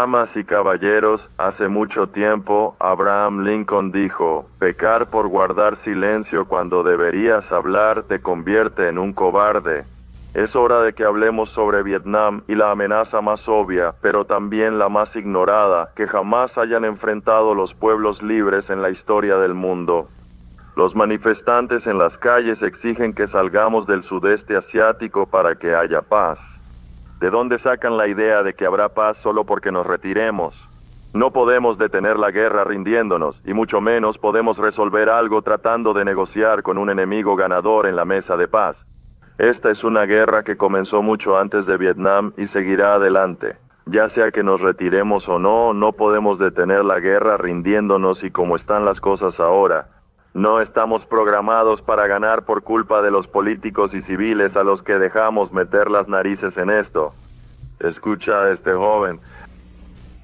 Damas y caballeros, hace mucho tiempo, Abraham Lincoln dijo, pecar por guardar silencio cuando deberías hablar te convierte en un cobarde. Es hora de que hablemos sobre Vietnam y la amenaza más obvia, pero también la más ignorada, que jamás hayan enfrentado los pueblos libres en la historia del mundo. Los manifestantes en las calles exigen que salgamos del sudeste asiático para que haya paz. ¿De dónde sacan la idea de que habrá paz solo porque nos retiremos? No podemos detener la guerra rindiéndonos, y mucho menos podemos resolver algo tratando de negociar con un enemigo ganador en la mesa de paz. Esta es una guerra que comenzó mucho antes de Vietnam y seguirá adelante. Ya sea que nos retiremos o no, no podemos detener la guerra rindiéndonos y como están las cosas ahora. No estamos programados para ganar por culpa de los políticos y civiles a los que dejamos meter las narices en esto. Escucha a este joven.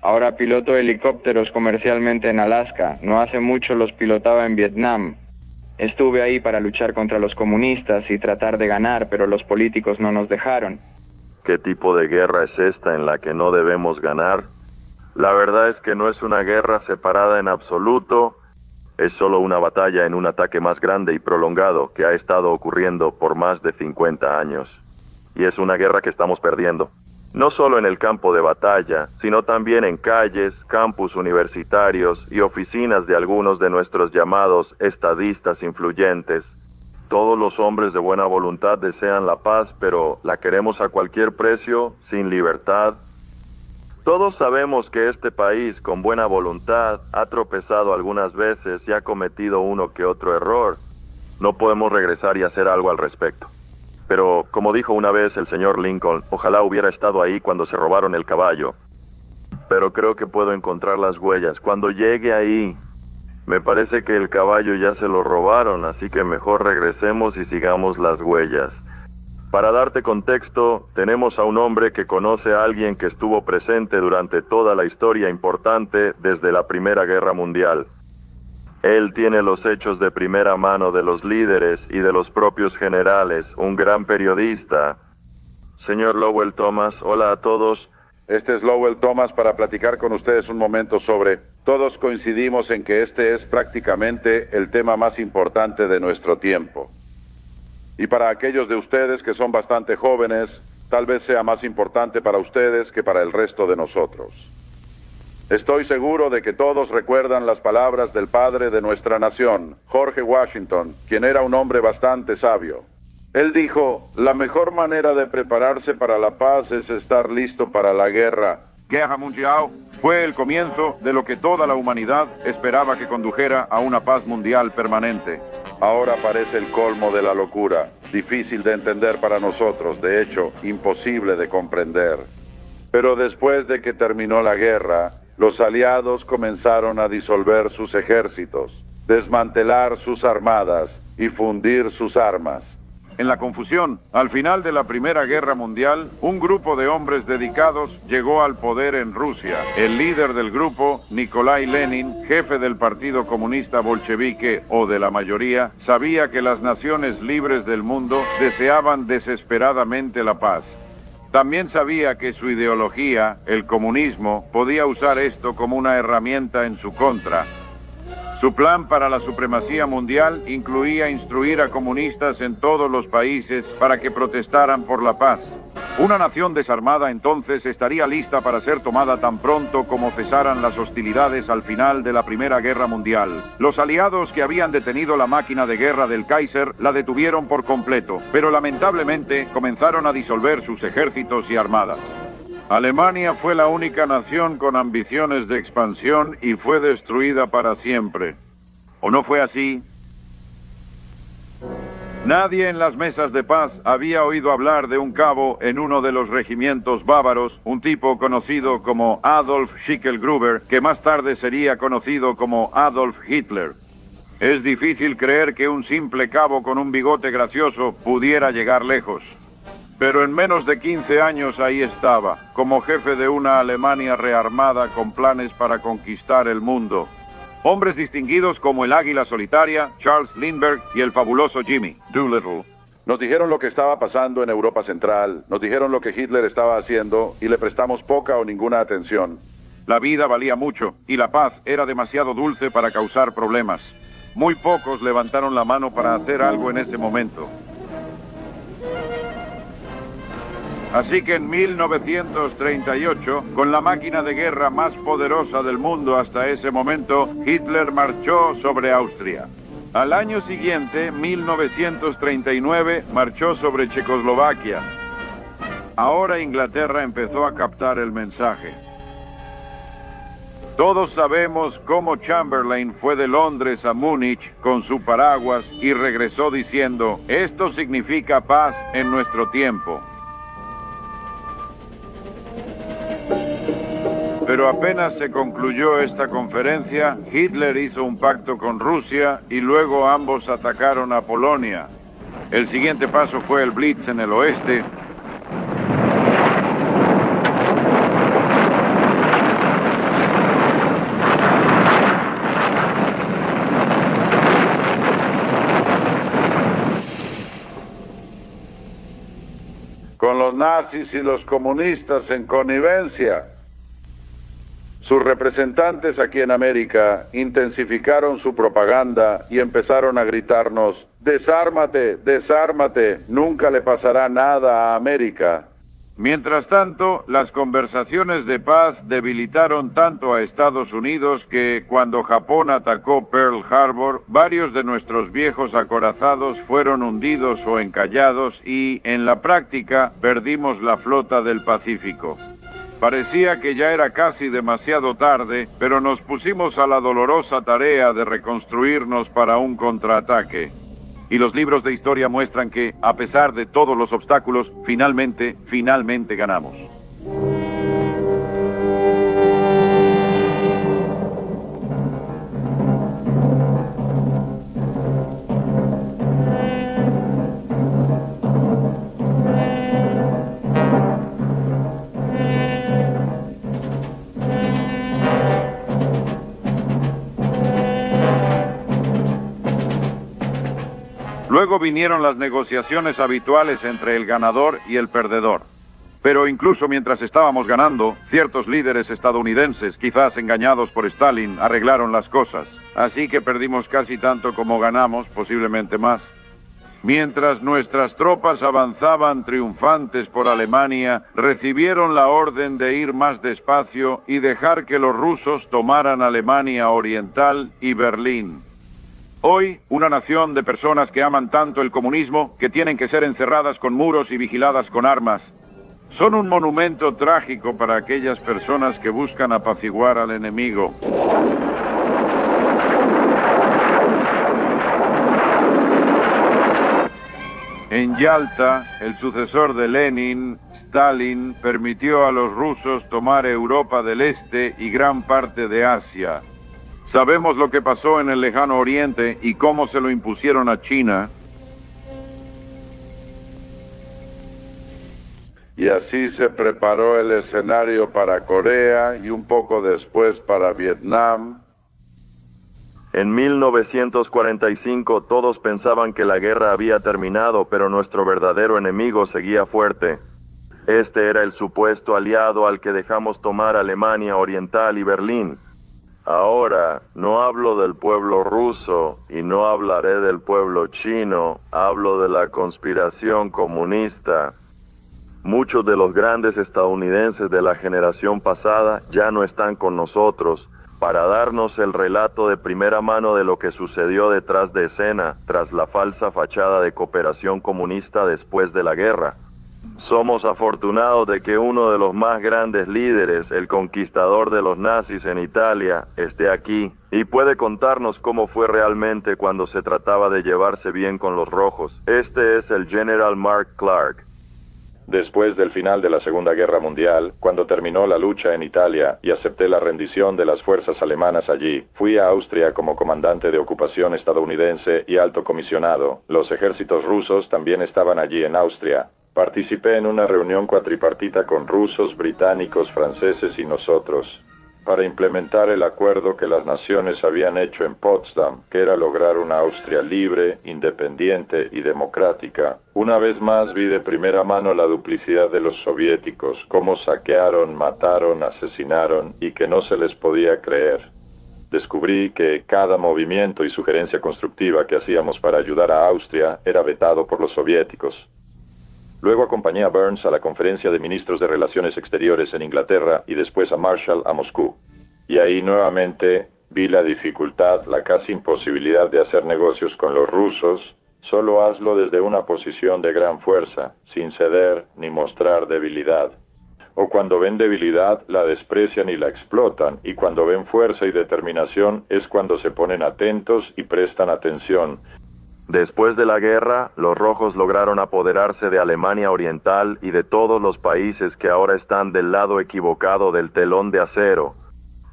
Ahora piloto helicópteros comercialmente en Alaska. No hace mucho los pilotaba en Vietnam. Estuve ahí para luchar contra los comunistas y tratar de ganar, pero los políticos no nos dejaron. ¿Qué tipo de guerra es esta en la que no debemos ganar? La verdad es que no es una guerra separada en absoluto. Es solo una batalla en un ataque más grande y prolongado que ha estado ocurriendo por más de 50 años. Y es una guerra que estamos perdiendo. No solo en el campo de batalla, sino también en calles, campus universitarios y oficinas de algunos de nuestros llamados estadistas influyentes. Todos los hombres de buena voluntad desean la paz, pero la queremos a cualquier precio, sin libertad. Todos sabemos que este país, con buena voluntad, ha tropezado algunas veces y ha cometido uno que otro error. No podemos regresar y hacer algo al respecto. Pero, como dijo una vez el señor Lincoln, ojalá hubiera estado ahí cuando se robaron el caballo. Pero creo que puedo encontrar las huellas. Cuando llegue ahí, me parece que el caballo ya se lo robaron, así que mejor regresemos y sigamos las huellas. Para darte contexto, tenemos a un hombre que conoce a alguien que estuvo presente durante toda la historia importante desde la Primera Guerra Mundial. Él tiene los hechos de primera mano de los líderes y de los propios generales, un gran periodista. Señor Lowell Thomas, hola a todos. Este es Lowell Thomas para platicar con ustedes un momento sobre... Todos coincidimos en que este es prácticamente el tema más importante de nuestro tiempo. Y para aquellos de ustedes que son bastante jóvenes, tal vez sea más importante para ustedes que para el resto de nosotros. Estoy seguro de que todos recuerdan las palabras del padre de nuestra nación, George Washington, quien era un hombre bastante sabio. Él dijo, la mejor manera de prepararse para la paz es estar listo para la guerra. Guerra Mundial fue el comienzo de lo que toda la humanidad esperaba que condujera a una paz mundial permanente. Ahora parece el colmo de la locura, difícil de entender para nosotros, de hecho, imposible de comprender. Pero después de que terminó la guerra, los aliados comenzaron a disolver sus ejércitos, desmantelar sus armadas y fundir sus armas. En la confusión, al final de la Primera Guerra Mundial, un grupo de hombres dedicados llegó al poder en Rusia. El líder del grupo, Nikolai Lenin, jefe del Partido Comunista Bolchevique o de la mayoría, sabía que las naciones libres del mundo deseaban desesperadamente la paz. También sabía que su ideología, el comunismo, podía usar esto como una herramienta en su contra. Su plan para la supremacía mundial incluía instruir a comunistas en todos los países para que protestaran por la paz. Una nación desarmada entonces estaría lista para ser tomada tan pronto como cesaran las hostilidades al final de la Primera Guerra Mundial. Los aliados que habían detenido la máquina de guerra del Kaiser la detuvieron por completo, pero lamentablemente comenzaron a disolver sus ejércitos y armadas. Alemania fue la única nación con ambiciones de expansión y fue destruida para siempre. ¿O no fue así? Nadie en las mesas de paz había oído hablar de un cabo en uno de los regimientos bávaros, un tipo conocido como Adolf Schicklgruber, que más tarde sería conocido como Adolf Hitler. Es difícil creer que un simple cabo con un bigote gracioso pudiera llegar lejos. Pero en menos de 15 años ahí estaba, como jefe de una Alemania rearmada con planes para conquistar el mundo. Hombres distinguidos como el Águila Solitaria, Charles Lindbergh y el fabuloso Jimmy Doolittle. Nos dijeron lo que estaba pasando en Europa Central, nos dijeron lo que Hitler estaba haciendo y le prestamos poca o ninguna atención. La vida valía mucho y la paz era demasiado dulce para causar problemas. Muy pocos levantaron la mano para hacer algo en ese momento. Así que en 1938, con la máquina de guerra más poderosa del mundo hasta ese momento, Hitler marchó sobre Austria. Al año siguiente, 1939, marchó sobre Checoslovaquia. Ahora Inglaterra empezó a captar el mensaje. Todos sabemos cómo Chamberlain fue de Londres a Múnich con su paraguas y regresó diciendo, esto significa paz en nuestro tiempo. Pero apenas se concluyó esta conferencia, Hitler hizo un pacto con Rusia y luego ambos atacaron a Polonia. El siguiente paso fue el Blitz en el oeste. Con los nazis y los comunistas en connivencia. Sus representantes aquí en América intensificaron su propaganda y empezaron a gritarnos, desármate, desármate, nunca le pasará nada a América. Mientras tanto, las conversaciones de paz debilitaron tanto a Estados Unidos que cuando Japón atacó Pearl Harbor, varios de nuestros viejos acorazados fueron hundidos o encallados y, en la práctica, perdimos la flota del Pacífico. Parecía que ya era casi demasiado tarde, pero nos pusimos a la dolorosa tarea de reconstruirnos para un contraataque. Y los libros de historia muestran que, a pesar de todos los obstáculos, finalmente ganamos. Luego vinieron las negociaciones habituales entre el ganador y el perdedor. Pero incluso mientras estábamos ganando, ciertos líderes estadounidenses, quizás engañados por Stalin, arreglaron las cosas. Así que perdimos casi tanto como ganamos, posiblemente más. Mientras nuestras tropas avanzaban triunfantes por Alemania, recibieron la orden de ir más despacio y dejar que los rusos tomaran Alemania Oriental y Berlín. Hoy, una nación de personas que aman tanto el comunismo que tienen que ser encerradas con muros y vigiladas con armas. Son un monumento trágico para aquellas personas que buscan apaciguar al enemigo. En Yalta, el sucesor de Lenin, Stalin, permitió a los rusos tomar Europa del Este y gran parte de Asia. Sabemos lo que pasó en el lejano oriente y cómo se lo impusieron a China. Y así se preparó el escenario para Corea y un poco después para Vietnam. En 1945 todos pensaban que la guerra había terminado, pero nuestro verdadero enemigo seguía fuerte. Este era el supuesto aliado al que dejamos tomar Alemania Oriental y Berlín. Ahora, no hablo del pueblo ruso y no hablaré del pueblo chino, hablo de la conspiración comunista. Muchos de los grandes estadounidenses de la generación pasada ya no están con nosotros para darnos el relato de primera mano de lo que sucedió detrás de escena, tras la falsa fachada de cooperación comunista después de la guerra. Somos afortunados de que uno de los más grandes líderes, el conquistador de los nazis en Italia, esté aquí y puede contarnos cómo fue realmente cuando se trataba de llevarse bien con los rojos. Este es el General Mark Clark. Después del final de la Segunda Guerra Mundial, cuando terminó la lucha en Italia y acepté la rendición de las fuerzas alemanas allí, fui a Austria como comandante de ocupación estadounidense y alto comisionado. Los ejércitos rusos también estaban allí en Austria. Participé en una reunión cuatripartita con rusos, británicos, franceses y nosotros. para implementar el acuerdo que las naciones habían hecho en Potsdam, que era lograr una Austria libre, independiente y democrática. Una vez más vi de primera mano la duplicidad de los soviéticos, cómo saquearon, mataron, asesinaron y que no se les podía creer. Descubrí que cada movimiento y sugerencia constructiva que hacíamos para ayudar a Austria era vetado por los soviéticos. Luego acompañé a Burns a la conferencia de ministros de Relaciones Exteriores en Inglaterra y después a Marshall a Moscú. Y ahí nuevamente vi la dificultad, la casi imposibilidad de hacer negocios con los rusos. Solo hazlo desde una posición de gran fuerza, sin ceder ni mostrar debilidad. O cuando ven debilidad, la desprecian y la explotan, y cuando ven fuerza y determinación es cuando se ponen atentos y prestan atención. Después de la guerra, los rojos lograron apoderarse de Alemania Oriental y de todos los países que ahora están del lado equivocado del telón de acero.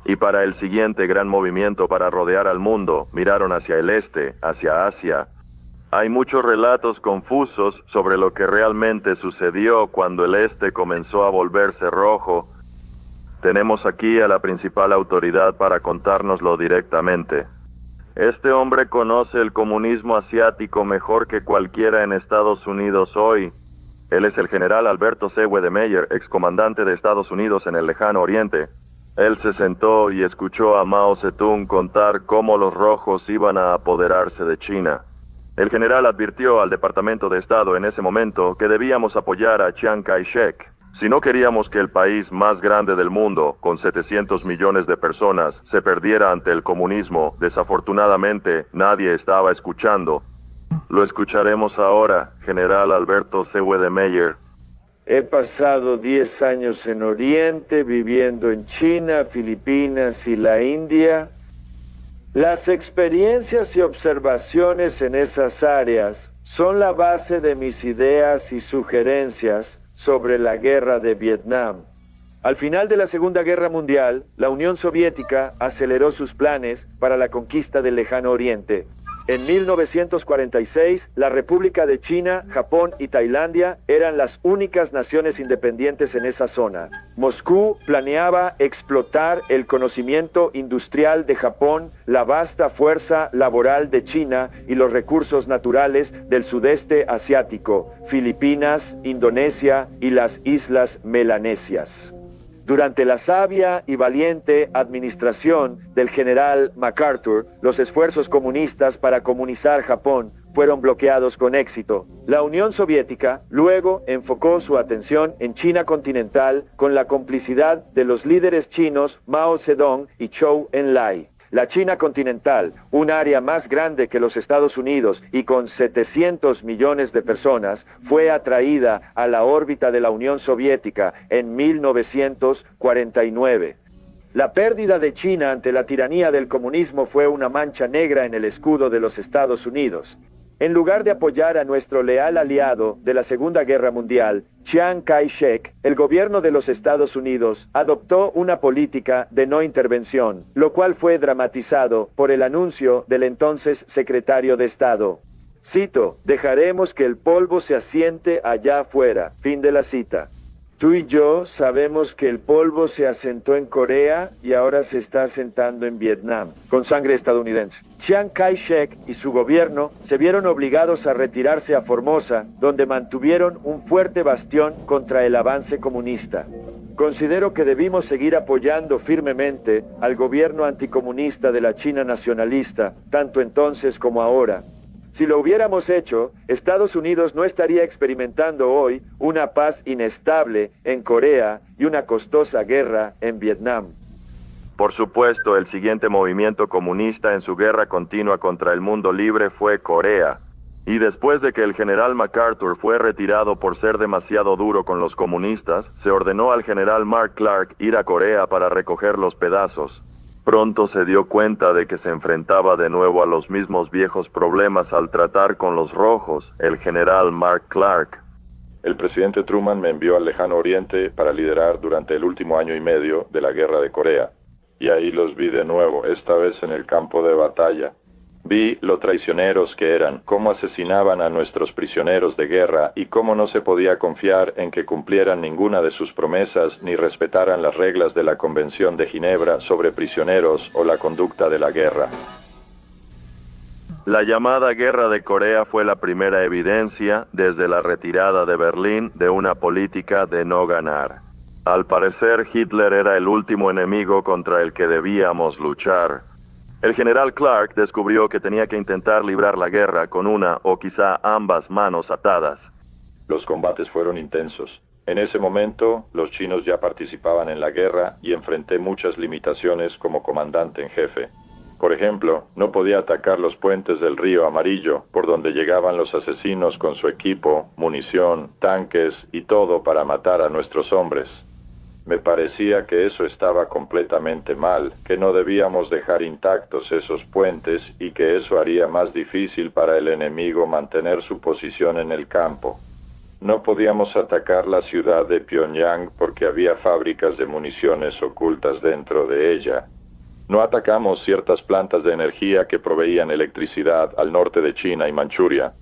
Y para el siguiente gran movimiento para rodear al mundo, miraron hacia el este, hacia Asia. Hay muchos relatos confusos sobre lo que realmente sucedió cuando el este comenzó a volverse rojo. Tenemos aquí a la principal autoridad para contárnoslo directamente. Este hombre conoce el comunismo asiático mejor que cualquiera en Estados Unidos hoy. Él es el general Alberto C. Wedemeyer, excomandante de Estados Unidos en el Lejano Oriente. Él se sentó y escuchó a Mao Zedong contar cómo los rojos iban a apoderarse de China. El general advirtió al Departamento de Estado en ese momento que debíamos apoyar a Chiang Kai-shek. Si no queríamos que el país más grande del mundo, con 700 millones de personas, se perdiera ante el comunismo, desafortunadamente nadie estaba escuchando. Lo escucharemos ahora, general Alberto C. Wedemeyer. He pasado 10 años en Oriente, viviendo en China, Filipinas y la India. Las experiencias y observaciones en esas áreas son la base de mis ideas y sugerencias sobre la guerra de Vietnam. Al final de la Segunda Guerra Mundial, la Unión Soviética aceleró sus planes para la conquista del Lejano Oriente. En 1946, la República de China, Japón y Tailandia eran las únicas naciones independientes en esa zona. Moscú planeaba explotar el conocimiento industrial de Japón, la vasta fuerza laboral de China y los recursos naturales del sudeste asiático, Filipinas, Indonesia y las Islas Melanesias. Durante la sabia y valiente administración del general MacArthur, los esfuerzos comunistas para comunizar Japón fueron bloqueados con éxito. La Unión Soviética luego enfocó su atención en China continental con la complicidad de los líderes chinos Mao Zedong y Zhou Enlai. La China continental, un área más grande que los Estados Unidos y con 700 millones de personas, fue atraída a la órbita de la Unión Soviética en 1949. La pérdida de China ante la tiranía del comunismo fue una mancha negra en el escudo de los Estados Unidos. En lugar de apoyar a nuestro leal aliado de la Segunda Guerra Mundial, Chiang Kai-shek, el gobierno de los Estados Unidos adoptó una política de no intervención, lo cual fue dramatizado por el anuncio del entonces secretario de Estado. Cito, dejaremos que el polvo se asiente allá afuera. Fin de la cita. Tú y yo sabemos que el polvo se asentó en Corea y ahora se está asentando en Vietnam, con sangre estadounidense. Chiang Kai-shek y su gobierno se vieron obligados a retirarse a Formosa, donde mantuvieron un fuerte bastión contra el avance comunista. Considero que debimos seguir apoyando firmemente al gobierno anticomunista de la China nacionalista, tanto entonces como ahora. Si lo hubiéramos hecho, Estados Unidos no estaría experimentando hoy una paz inestable en Corea y una costosa guerra en Vietnam. Por supuesto, el siguiente movimiento comunista en su guerra continua contra el mundo libre fue Corea. Y después de que el general MacArthur fue retirado por ser demasiado duro con los comunistas, se ordenó al general Mark Clark ir a Corea para recoger los pedazos. Pronto se dio cuenta de que se enfrentaba de nuevo a los mismos viejos problemas al tratar con los rojos, el general Mark Clark. El presidente Truman me envió al Lejano Oriente para liderar durante el último año y medio de la guerra de Corea. Y ahí los vi de nuevo, esta vez en el campo de batalla. Vi lo traicioneros que eran, cómo asesinaban a nuestros prisioneros de guerra y cómo no se podía confiar en que cumplieran ninguna de sus promesas ni respetaran las reglas de la Convención de Ginebra sobre prisioneros o la conducta de la guerra. La llamada Guerra de Corea fue la primera evidencia, desde la retirada de Berlín, de una política de no ganar. Al parecer, Hitler era el último enemigo contra el que debíamos luchar. El general Clark descubrió que tenía que intentar librar la guerra con una o quizá ambas manos atadas. Los combates fueron intensos. En ese momento, los chinos ya participaban en la guerra y enfrenté muchas limitaciones como comandante en jefe. Por ejemplo, no podía atacar los puentes del río Amarillo, por donde llegaban los asesinos con su equipo, munición, tanques y todo para matar a nuestros hombres. Me parecía que eso estaba completamente mal, que no debíamos dejar intactos esos puentes y que eso haría más difícil para el enemigo mantener su posición en el campo. No podíamos atacar la ciudad de Pyongyang porque había fábricas de municiones ocultas dentro de ella. No atacamos ciertas plantas de energía que proveían electricidad al norte de China y Manchuria.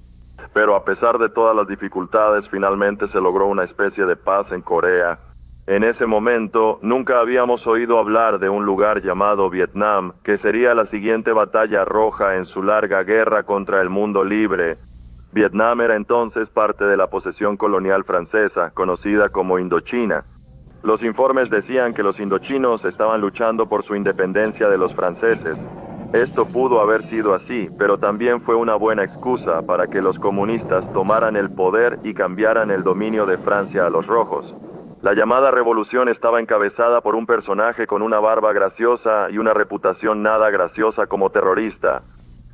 Pero a pesar de todas las dificultades, finalmente se logró una especie de paz en Corea. En ese momento, nunca habíamos oído hablar de un lugar llamado Vietnam, que sería la siguiente batalla roja en su larga guerra contra el mundo libre. Vietnam era entonces parte de la posesión colonial francesa, conocida como Indochina. Los informes decían que los indochinos estaban luchando por su independencia de los franceses. Esto pudo haber sido así, pero también fue una buena excusa para que los comunistas tomaran el poder y cambiaran el dominio de Francia a los rojos. La llamada revolución estaba encabezada por un personaje con una barba graciosa y una reputación nada graciosa como terrorista.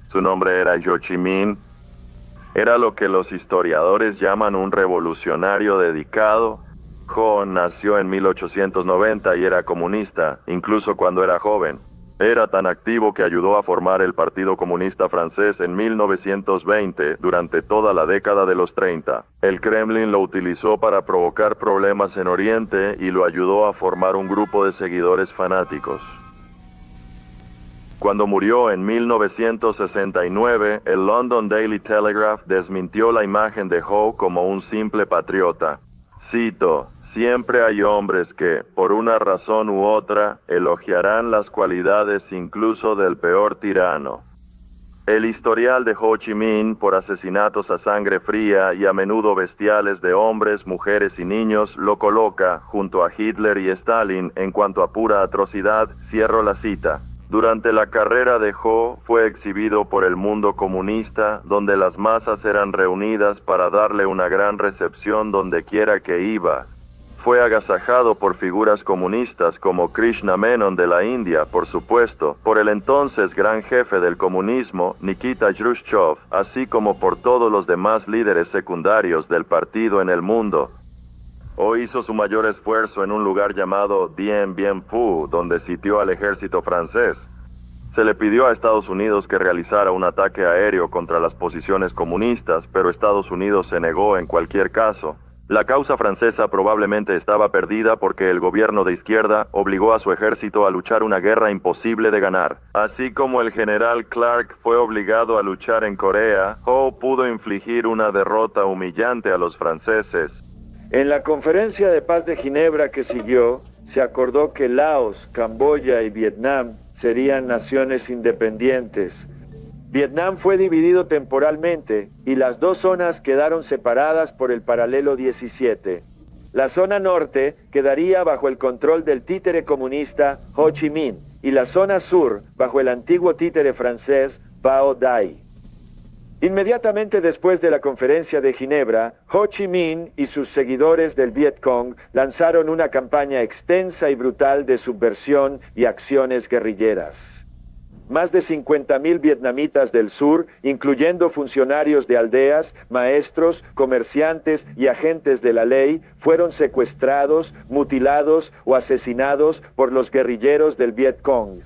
Su nombre era Ho Chi Minh. Era lo que los historiadores llaman un revolucionario dedicado. Ho nació en 1890 y era comunista, incluso cuando era joven. Era tan activo que ayudó a formar el Partido Comunista Francés en 1920, durante toda la década de los 30. El Kremlin lo utilizó para provocar problemas en Oriente y lo ayudó a formar un grupo de seguidores fanáticos. Cuando murió en 1969, el London Daily Telegraph desmintió la imagen de Ho como un simple patriota. Cito: siempre hay hombres que, por una razón u otra, elogiarán las cualidades incluso del peor tirano. El historial de Ho Chi Minh por asesinatos a sangre fría y a menudo bestiales de hombres, mujeres y niños lo coloca, junto a Hitler y Stalin, en cuanto a pura atrocidad. Cierro la cita. Durante la carrera de Ho fue exhibido por el mundo comunista, donde las masas eran reunidas para darle una gran recepción donde quiera que iba. Fue agasajado por figuras comunistas como Krishna Menon de la India, por supuesto, por el entonces gran jefe del comunismo, Nikita Khrushchev, así como por todos los demás líderes secundarios del partido en el mundo. Ho hizo su mayor esfuerzo en un lugar llamado Dien Bien Phu, donde sitió al ejército francés. Se le pidió a Estados Unidos que realizara un ataque aéreo contra las posiciones comunistas, pero Estados Unidos se negó en cualquier caso. La causa francesa probablemente estaba perdida porque el gobierno de izquierda obligó a su ejército a luchar una guerra imposible de ganar. Así como el general Clark fue obligado a luchar en Corea, Ho pudo infligir una derrota humillante a los franceses. En la conferencia de paz de Ginebra que siguió, se acordó que Laos, Camboya y Vietnam serían naciones independientes. Vietnam fue dividido temporalmente y las dos zonas quedaron separadas por el paralelo 17. La zona norte quedaría bajo el control del títere comunista Ho Chi Minh y la zona sur bajo el antiguo títere francés Bao Dai. Inmediatamente después de la conferencia de Ginebra, Ho Chi Minh y sus seguidores del Viet Cong lanzaron una campaña extensa y brutal de subversión y acciones guerrilleras. Más de 50,000 vietnamitas del sur, incluyendo funcionarios de aldeas, maestros, comerciantes y agentes de la ley, fueron secuestrados, mutilados o asesinados por los guerrilleros del Viet Cong.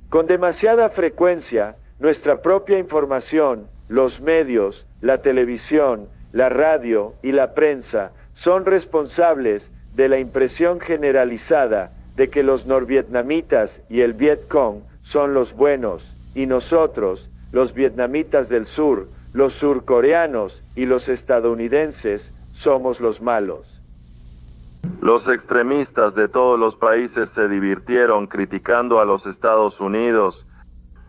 Con demasiada frecuencia, nuestra propia información, los medios, la televisión, la radio y la prensa son responsables de la impresión generalizada de que los norvietnamitas y el Viet Cong son los buenos y nosotros, los vietnamitas del sur, los surcoreanos y los estadounidenses somos los malos. Los extremistas de todos los países se divirtieron criticando a los Estados Unidos,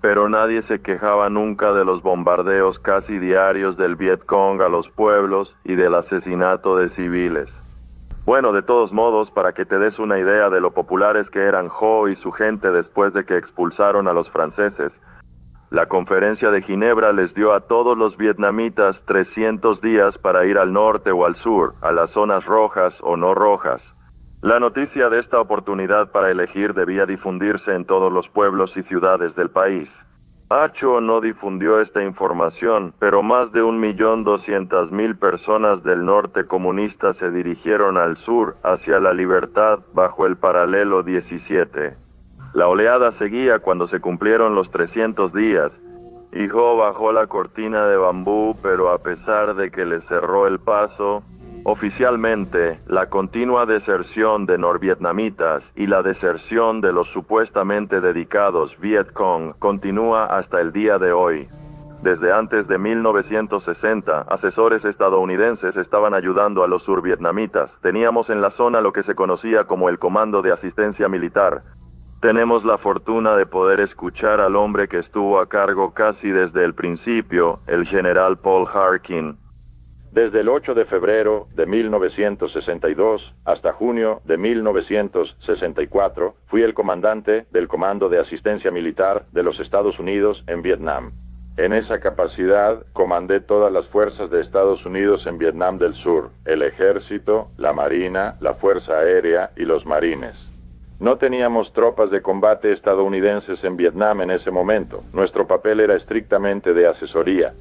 pero nadie se quejaba nunca de los bombardeos casi diarios del Vietcong a los pueblos y del asesinato de civiles. Bueno, de todos modos, para que te des una idea de lo populares que eran Ho y su gente después de que expulsaron a los franceses, la Conferencia de Ginebra les dio a todos los vietnamitas 300 días para ir al norte o al sur, a las zonas rojas o no rojas. La noticia de esta oportunidad para elegir debía difundirse en todos los pueblos y ciudades del país. Acho no difundió esta información, pero más de 1.200.000 personas del norte comunista se dirigieron al sur hacia la libertad bajo el paralelo 17. La oleada seguía cuando se cumplieron los 300 días. Ho bajó la cortina de bambú, pero a pesar de que le cerró el paso, oficialmente la continua deserción de norvietnamitas y la deserción de los supuestamente dedicados Vietcong continúa hasta el día de hoy. Desde antes de 1960, asesores estadounidenses estaban ayudando a los survietnamitas. Teníamos en la zona lo que se conocía como el Comando de Asistencia Militar. Tenemos la fortuna de poder escuchar al hombre que estuvo a cargo casi desde el principio, el general Paul Harkin. Desde el 8 de febrero de 1962 hasta junio de 1964, fui el comandante del Comando de Asistencia Militar de los Estados Unidos en Vietnam. En esa capacidad, comandé todas las fuerzas de Estados Unidos en Vietnam del Sur, el Ejército, la Marina, la Fuerza Aérea y los Marines. No teníamos tropas de combate estadounidenses en Vietnam en ese momento. Nuestro papel era estrictamente de asesoría.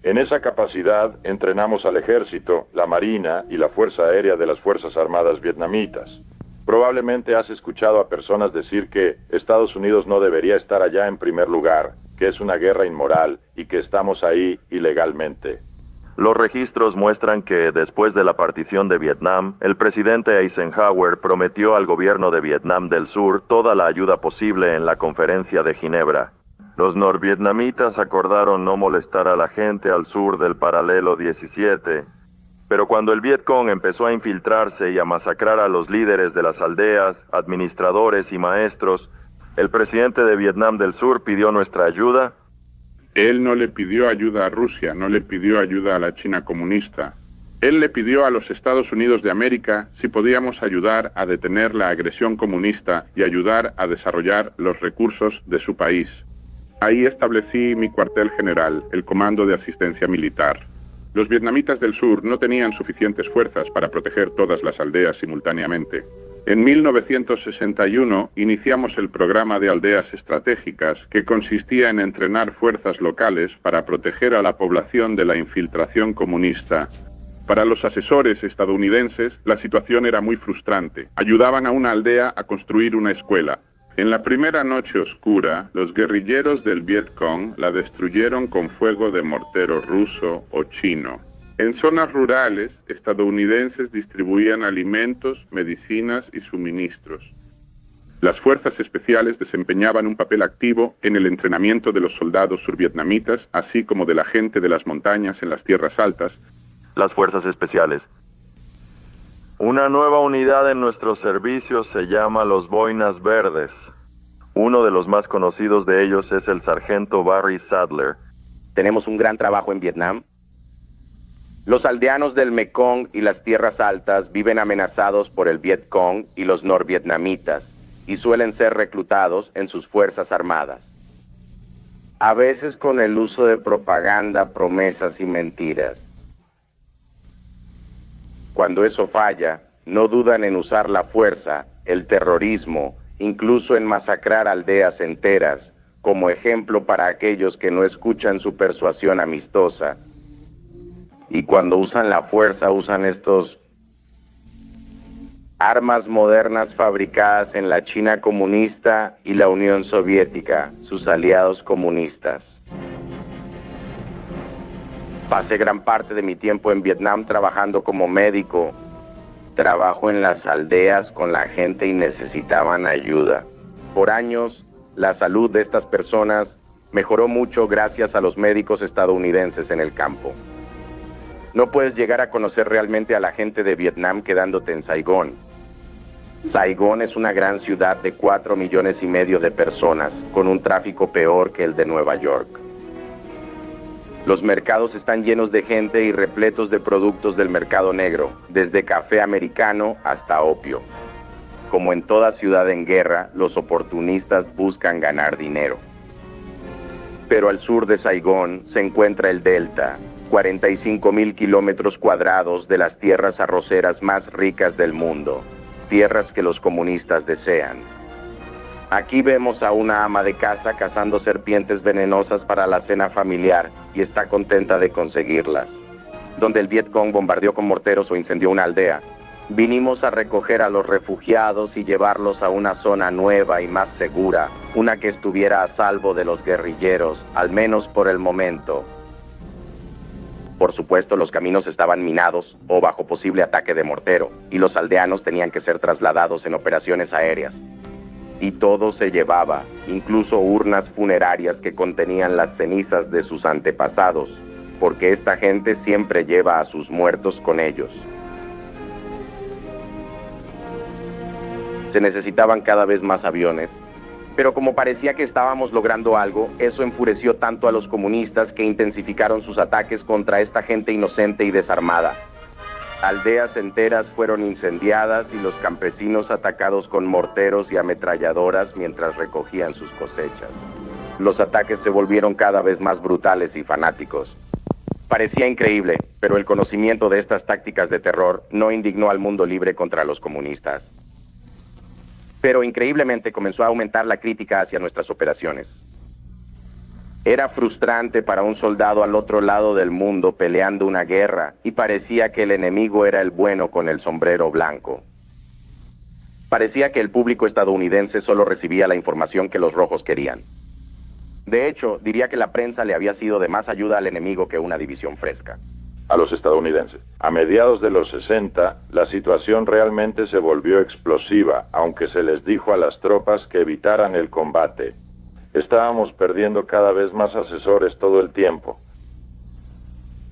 En esa capacidad entrenamos al ejército, la marina y la fuerza aérea de las Fuerzas Armadas vietnamitas. Probablemente has escuchado a personas decir que Estados Unidos no debería estar allá en primer lugar, que es una guerra inmoral y que estamos ahí ilegalmente. Los registros muestran que después de la partición de Vietnam, el presidente Eisenhower prometió al gobierno de Vietnam del Sur toda la ayuda posible en la Conferencia de Ginebra. Los norvietnamitas acordaron no molestar a la gente al sur del paralelo 17, pero cuando el Vietcong empezó a infiltrarse y a masacrar a los líderes de las aldeas, administradores y maestros, el presidente de Vietnam del Sur pidió nuestra ayuda. Él no le pidió ayuda a Rusia, no le pidió ayuda a la China comunista. Él le pidió a los Estados Unidos de América si podíamos ayudar a detener la agresión comunista y ayudar a desarrollar los recursos de su país. Ahí establecí mi cuartel general, el Comando de Asistencia Militar. Los vietnamitas del sur no tenían suficientes fuerzas para proteger todas las aldeas simultáneamente. En 1961 iniciamos el programa de aldeas estratégicas, que consistía en entrenar fuerzas locales para proteger a la población de la infiltración comunista. Para los asesores estadounidenses, la situación era muy frustrante. Ayudaban a una aldea a construir una escuela. En la primera noche oscura, los guerrilleros del Vietcong la destruyeron con fuego de mortero ruso o chino. En zonas rurales, estadounidenses distribuían alimentos, medicinas y suministros. Las fuerzas especiales desempeñaban un papel activo en el entrenamiento de los soldados survietnamitas, así como de la gente de las montañas en las tierras altas. Las fuerzas especiales. Una nueva unidad en nuestro servicio se llama los Boinas Verdes. Uno de los más conocidos de ellos es el sargento Barry Sadler. Tenemos un gran trabajo en Vietnam. Los aldeanos del Mekong y las tierras altas viven amenazados por el Vietcong y los norvietnamitas y suelen ser reclutados en sus fuerzas armadas. A veces con el uso de propaganda, promesas y mentiras. Cuando eso falla, no dudan en usar la fuerza, el terrorismo, incluso en masacrar aldeas enteras, como ejemplo para aquellos que no escuchan su persuasión amistosa. Y cuando usan la fuerza, usan estos armas modernas fabricadas en la China comunista y la Unión Soviética, sus aliados comunistas. Pasé gran parte de mi tiempo en Vietnam trabajando como médico. Trabajo en las aldeas con la gente y necesitaban ayuda. Por años, la salud de estas personas Mejoró mucho gracias a los médicos estadounidenses en el campo. No puedes llegar a conocer realmente a la gente de Vietnam quedándote en Saigón. Saigón es una gran ciudad de 4,5 millones de personas, con un tráfico peor que el de Nueva York. Los mercados están llenos de gente y repletos de productos del mercado negro, desde café americano hasta opio. Como en toda ciudad en guerra, los oportunistas buscan ganar dinero. Pero al sur de Saigón se encuentra el Delta, 45,000 kilómetros cuadrados de las tierras arroceras más ricas del mundo, tierras que los comunistas desean. Aquí vemos a una ama de casa cazando serpientes venenosas para la cena familiar y está contenta de conseguirlas. Donde el Vietcong bombardeó con morteros o incendió una aldea, vinimos a recoger a los refugiados y llevarlos a una zona nueva y más segura, una que estuviera a salvo de los guerrilleros, al menos por el momento. Por supuesto, los caminos estaban minados o bajo posible ataque de mortero, y los aldeanos tenían que ser trasladados en operaciones aéreas. Y todo se llevaba, incluso urnas funerarias que contenían las cenizas de sus antepasados, porque esta gente siempre lleva a sus muertos con ellos. Se necesitaban cada vez más aviones, pero como parecía que estábamos logrando algo, eso enfureció tanto a los comunistas que intensificaron sus ataques contra esta gente inocente y desarmada. Aldeas enteras fueron incendiadas y los campesinos atacados con morteros y ametralladoras mientras recogían sus cosechas. Los ataques se volvieron cada vez más brutales y fanáticos. Parecía increíble, pero el conocimiento de estas tácticas de terror no indignó al mundo libre contra los comunistas. Pero increíblemente comenzó a aumentar la crítica hacia nuestras operaciones. Era frustrante para un soldado al otro lado del mundo peleando una guerra y parecía que el enemigo era el bueno con el sombrero blanco. Parecía que el público estadounidense solo recibía la información que los rojos querían. De hecho, diría que la prensa le había sido de más ayuda al enemigo que una división fresca. A los estadounidenses. A mediados de los 60, la situación realmente se volvió explosiva, aunque se les dijo a las tropas que evitaran el combate. Estábamos perdiendo cada vez más asesores todo el tiempo.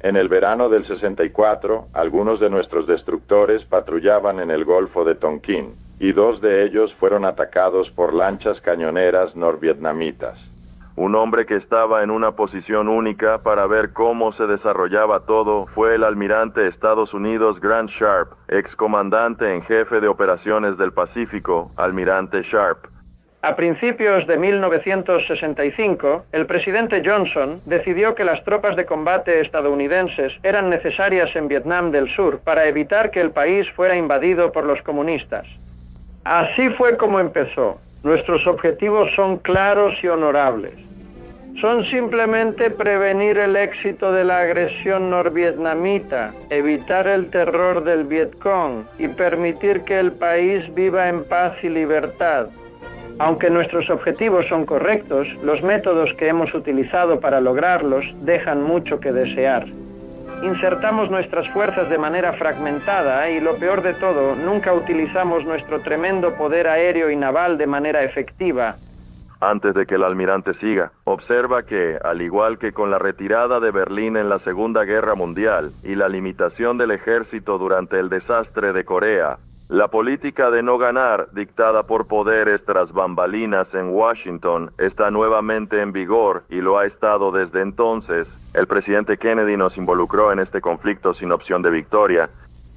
En el verano del 64, algunos de nuestros destructores patrullaban en el Golfo de Tonkin, y 2 de ellos fueron atacados por lanchas cañoneras norvietnamitas. Un hombre que estaba en una posición única para ver cómo se desarrollaba todo fue el almirante Estados Unidos Grant Sharp, excomandante en jefe de operaciones del Pacífico, almirante Sharp. A principios de 1965, el presidente Johnson decidió que las tropas de combate estadounidenses eran necesarias en Vietnam del Sur para evitar que el país fuera invadido por los comunistas. Así fue como empezó. Nuestros objetivos son claros y honorables. Son simplemente prevenir el éxito de la agresión norvietnamita, evitar el terror del Vietcong y permitir que el país viva en paz y libertad. Aunque nuestros objetivos son correctos, los métodos que hemos utilizado para lograrlos dejan mucho que desear. Insertamos nuestras fuerzas de manera fragmentada y, lo peor de todo, nunca utilizamos nuestro tremendo poder aéreo y naval de manera efectiva. Antes de que el almirante siga, observa que, al igual que con la retirada de Berlín en la Segunda Guerra Mundial y la limitación del ejército durante el desastre de Corea, la política de no ganar, dictada por poderes tras bambalinas en Washington, está nuevamente en vigor y lo ha estado desde entonces. El presidente Kennedy nos involucró en este conflicto sin opción de victoria.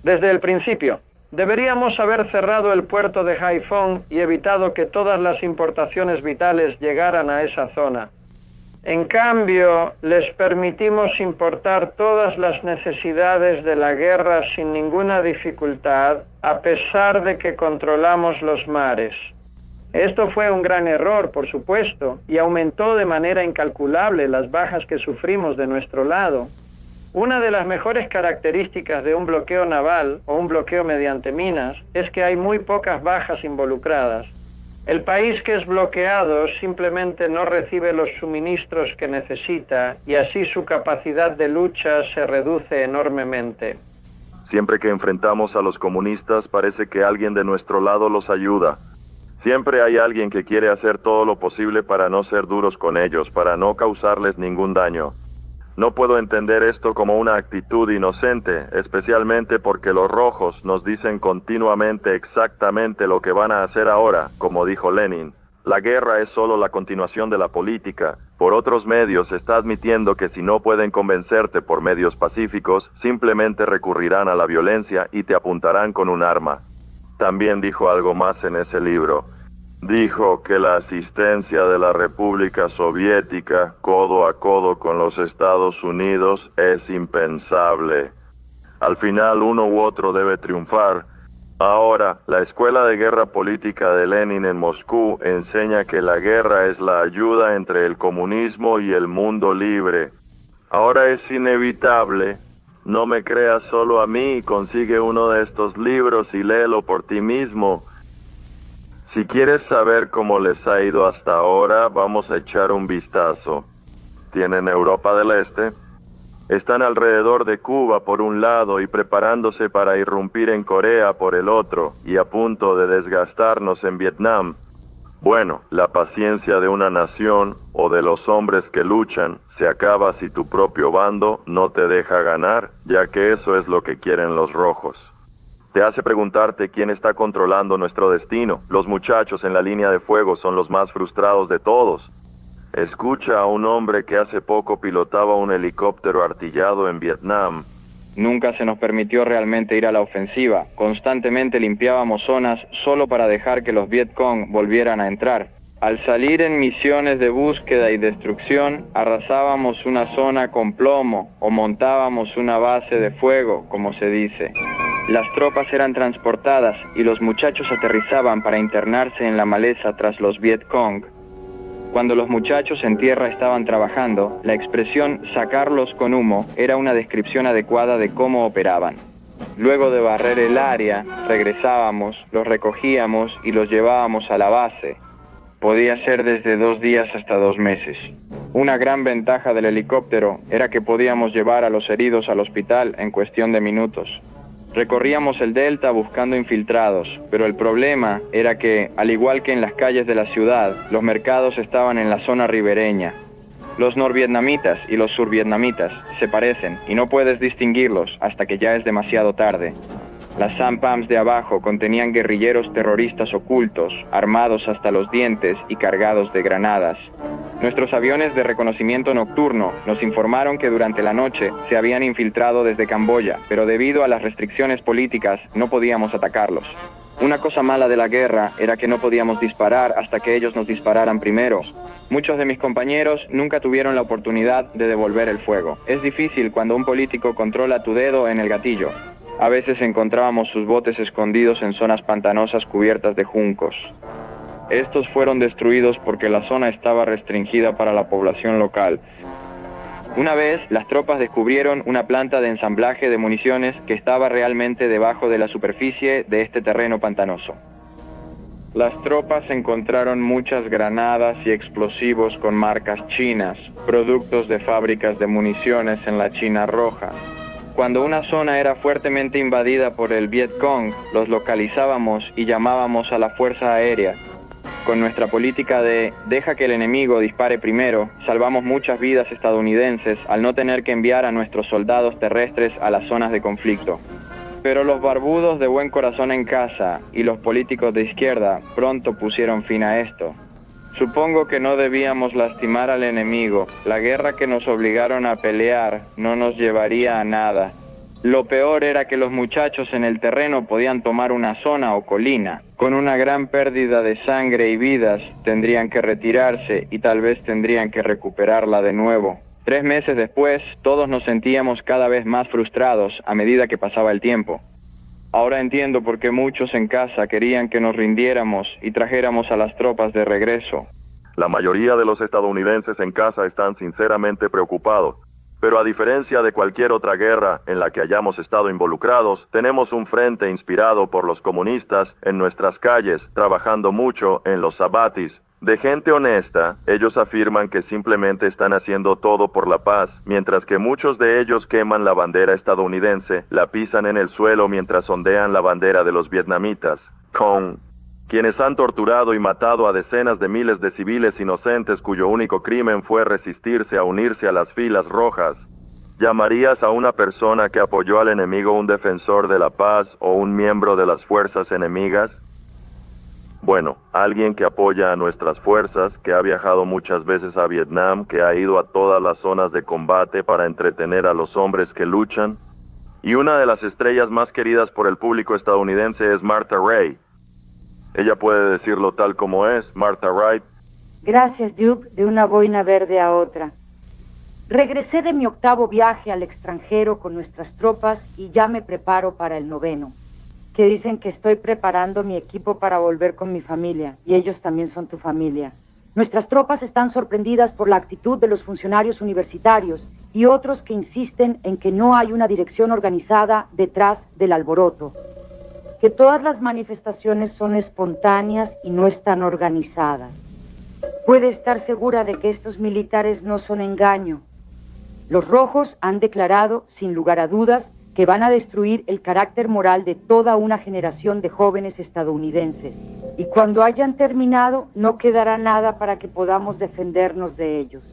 Desde el principio, deberíamos haber cerrado el puerto de Haiphong y evitado que todas las importaciones vitales llegaran a esa zona. En cambio, les permitimos importar todas las necesidades de la guerra sin ninguna dificultad, a pesar de que controlamos los mares. Esto fue un gran error, por supuesto, y aumentó de manera incalculable las bajas que sufrimos de nuestro lado. Una de las mejores características de un bloqueo naval o un bloqueo mediante minas es que hay muy pocas bajas involucradas. El país que es bloqueado simplemente no recibe los suministros que necesita y así su capacidad de lucha se reduce enormemente. Siempre que enfrentamos a los comunistas parece que alguien de nuestro lado los ayuda. Siempre hay alguien que quiere hacer todo lo posible para no ser duros con ellos, para no causarles ningún daño. No puedo entender esto como una actitud inocente, especialmente porque los rojos nos dicen continuamente exactamente lo que van a hacer ahora, como dijo Lenin. La guerra es solo la continuación de la política. Por otros medios está admitiendo que si no pueden convencerte por medios pacíficos, simplemente recurrirán a la violencia y te apuntarán con un arma. También dijo algo más en ese libro. Dijo que la asistencia de la República Soviética codo a codo con los Estados Unidos es impensable. Al final uno u otro debe triunfar. Ahora, la Escuela de Guerra Política de Lenin en Moscú enseña que la guerra es la ayuda entre el comunismo y el mundo libre. Ahora es inevitable. No me creas solo a mí, consigue uno de estos libros y léelo por ti mismo. Si quieres saber cómo les ha ido hasta ahora, vamos a echar un vistazo. Tienen Europa del Este. Están alrededor de Cuba por un lado y preparándose para irrumpir en Corea por el otro, y a punto de desgastarnos en Vietnam. Bueno, la paciencia de una nación o de los hombres que luchan se acaba si tu propio bando no te deja ganar, ya que eso es lo que quieren los rojos. Te hace preguntarte quién está controlando nuestro destino. Los muchachos en la línea de fuego son los más frustrados de todos. Escucha a un hombre que hace poco pilotaba un helicóptero artillado en Vietnam. Nunca se nos permitió realmente ir a la ofensiva. Constantemente limpiábamos zonas solo para dejar que los Vietcong volvieran a entrar. Al salir en misiones de búsqueda y destrucción, arrasábamos una zona con plomo o montábamos una base de fuego, como se dice. Las tropas eran transportadas y los muchachos aterrizaban para internarse en la maleza tras los Vietcong. Cuando los muchachos en tierra estaban trabajando, la expresión sacarlos con humo era una descripción adecuada de cómo operaban. Luego de barrer el área, regresábamos, los recogíamos y los llevábamos a la base. Podía ser desde 2 días hasta 2 meses. Una gran ventaja del helicóptero era que podíamos llevar a los heridos al hospital en cuestión de minutos. Recorríamos el delta buscando infiltrados, pero el problema era que, al igual que en las calles de la ciudad, los mercados estaban en la zona ribereña. Los norvietnamitas y los survietnamitas se parecen y no puedes distinguirlos hasta que ya es demasiado tarde. Las Sampams de abajo contenían guerrilleros terroristas ocultos, armados hasta los dientes y cargados de granadas. Nuestros aviones de reconocimiento nocturno nos informaron que durante la noche se habían infiltrado desde Camboya, pero debido a las restricciones políticas no podíamos atacarlos. Una cosa mala de la guerra era que no podíamos disparar hasta que ellos nos dispararan primero. Muchos de mis compañeros nunca tuvieron la oportunidad de devolver el fuego. Es difícil cuando un político controla tu dedo en el gatillo. A veces encontrábamos sus botes escondidos en zonas pantanosas cubiertas de juncos. Estos fueron destruidos porque la zona estaba restringida para la población local. Una vez, las tropas descubrieron una planta de ensamblaje de municiones que estaba realmente debajo de la superficie de este terreno pantanoso. Las tropas encontraron muchas granadas y explosivos con marcas chinas, productos de fábricas de municiones en la China Roja. Cuando una zona era fuertemente invadida por el Vietcong, los localizábamos y llamábamos a la Fuerza Aérea. Con nuestra política de deja que el enemigo dispare primero, salvamos muchas vidas estadounidenses al no tener que enviar a nuestros soldados terrestres a las zonas de conflicto. Pero los barbudos de buen corazón en casa y los políticos de izquierda pronto pusieron fin a esto. Supongo que no debíamos lastimar al enemigo. La guerra que nos obligaron a pelear no nos llevaría a nada. Lo peor era que los muchachos en el terreno podían tomar una zona o colina. Con una gran pérdida de sangre y vidas, tendrían que retirarse y tal vez tendrían que recuperarla de nuevo. 3 meses después, todos nos sentíamos cada vez más frustrados a medida que pasaba el tiempo. Ahora entiendo por qué muchos en casa querían que nos rindiéramos y trajéramos a las tropas de regreso. La mayoría de los estadounidenses en casa están sinceramente preocupados. Pero a diferencia de cualquier otra guerra en la que hayamos estado involucrados, tenemos un frente inspirado por los comunistas en nuestras calles, trabajando mucho en los sabatis. De gente honesta, ellos afirman que simplemente están haciendo todo por la paz, mientras que muchos de ellos queman la bandera estadounidense, la pisan en el suelo mientras ondean la bandera de los vietnamitas. quienes han torturado y matado a decenas de miles de civiles inocentes cuyo único crimen fue resistirse a unirse a las filas rojas, ¿llamarías a una persona que apoyó al enemigo un defensor de la paz o un miembro de las fuerzas enemigas? Bueno, alguien que apoya a nuestras fuerzas, que ha viajado muchas veces a Vietnam, que ha ido a todas las zonas de combate para entretener a los hombres que luchan. Y una de las estrellas más queridas por el público estadounidense es Martha Raye. Ella puede decirlo tal como es, Martha Wright. Gracias, Duke, de una boina verde a otra. Regresé de mi 8º viaje al extranjero con nuestras tropas y ya me preparo para el 9º. Que dicen que estoy preparando mi equipo para volver con mi familia, y ellos también son tu familia. Nuestras tropas están sorprendidas por la actitud de los funcionarios universitarios y otros que insisten en que no hay una dirección organizada detrás del alboroto. Que todas las manifestaciones son espontáneas y no están organizadas. Puede estar segura de que estos militares no son engaño. Los rojos han declarado, sin lugar a dudas, que van a destruir el carácter moral de toda una generación de jóvenes estadounidenses. Y cuando hayan terminado, no quedará nada para que podamos defendernos de ellos.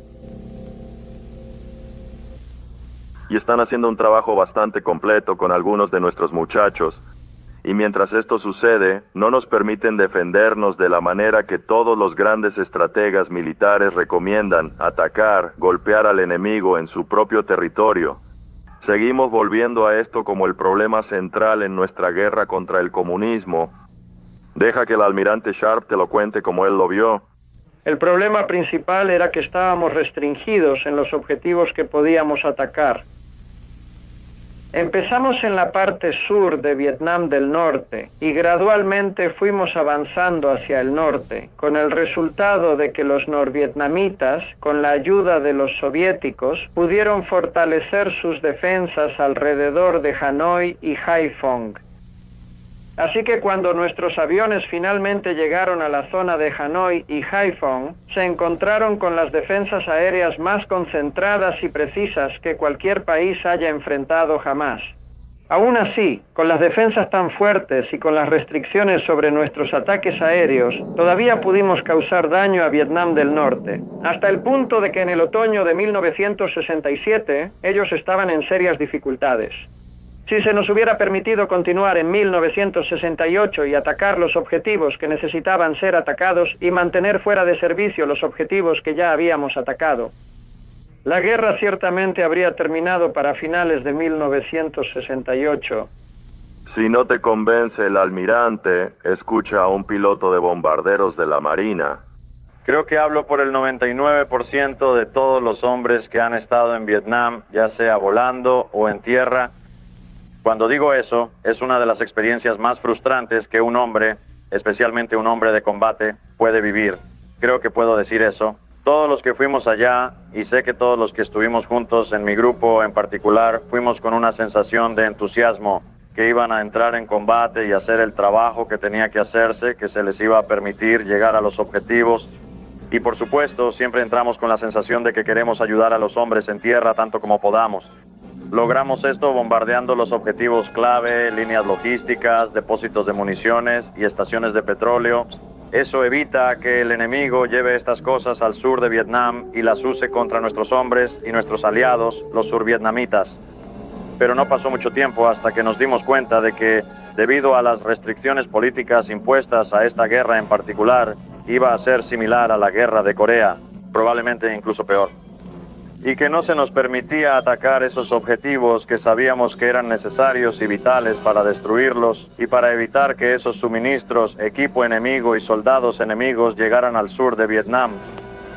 Y están haciendo un trabajo bastante completo con algunos de nuestros muchachos. Y mientras esto sucede, no nos permiten defendernos de la manera que todos los grandes estrategas militares recomiendan: atacar, golpear al enemigo en su propio territorio. Seguimos volviendo a esto como el problema central en nuestra guerra contra el comunismo. Deja que el almirante Sharp te lo cuente como él lo vio. El problema principal era que estábamos restringidos en los objetivos que podíamos atacar. Empezamos en la parte sur de Vietnam del Norte y gradualmente fuimos avanzando hacia el norte, con el resultado de que los norvietnamitas, con la ayuda de los soviéticos, pudieron fortalecer sus defensas alrededor de Hanoi y Haiphong. Así que cuando nuestros aviones finalmente llegaron a la zona de Hanoi y Haiphong, se encontraron con las defensas aéreas más concentradas y precisas que cualquier país haya enfrentado jamás. Aún así, con las defensas tan fuertes y con las restricciones sobre nuestros ataques aéreos, todavía pudimos causar daño a Vietnam del Norte, hasta el punto de que en el otoño de 1967 ellos estaban en serias dificultades. Si se nos hubiera permitido continuar en 1968 y atacar los objetivos que necesitaban ser atacados y mantener fuera de servicio los objetivos que ya habíamos atacado, la guerra ciertamente habría terminado para finales de 1968. Si no te convence el almirante, escucha a un piloto de bombarderos de la Marina. Creo que hablo por el 99% de todos los hombres que han estado en Vietnam, ya sea volando o en tierra. Cuando digo eso, es una de las experiencias más frustrantes que un hombre, especialmente un hombre de combate, puede vivir. Creo que puedo decir eso. Todos los que fuimos allá, y sé que todos los que estuvimos juntos en mi grupo en particular, fuimos con una sensación de entusiasmo, que iban a entrar en combate y hacer el trabajo que tenía que hacerse, que se les iba a permitir llegar a los objetivos. Y por supuesto, siempre entramos con la sensación de que queremos ayudar a los hombres en tierra tanto como podamos. Logramos esto bombardeando los objetivos clave, líneas logísticas, depósitos de municiones y estaciones de petróleo. Eso evita que el enemigo lleve estas cosas al sur de Vietnam y las use contra nuestros hombres y nuestros aliados, los survietnamitas. Pero no pasó mucho tiempo hasta que nos dimos cuenta de que, debido a las restricciones políticas impuestas a esta guerra en particular, iba a ser similar a la guerra de Corea, probablemente incluso peor. Y que no se nos permitía atacar esos objetivos que sabíamos que eran necesarios y vitales para destruirlos y para evitar que esos suministros, equipo enemigo y soldados enemigos llegaran al sur de Vietnam.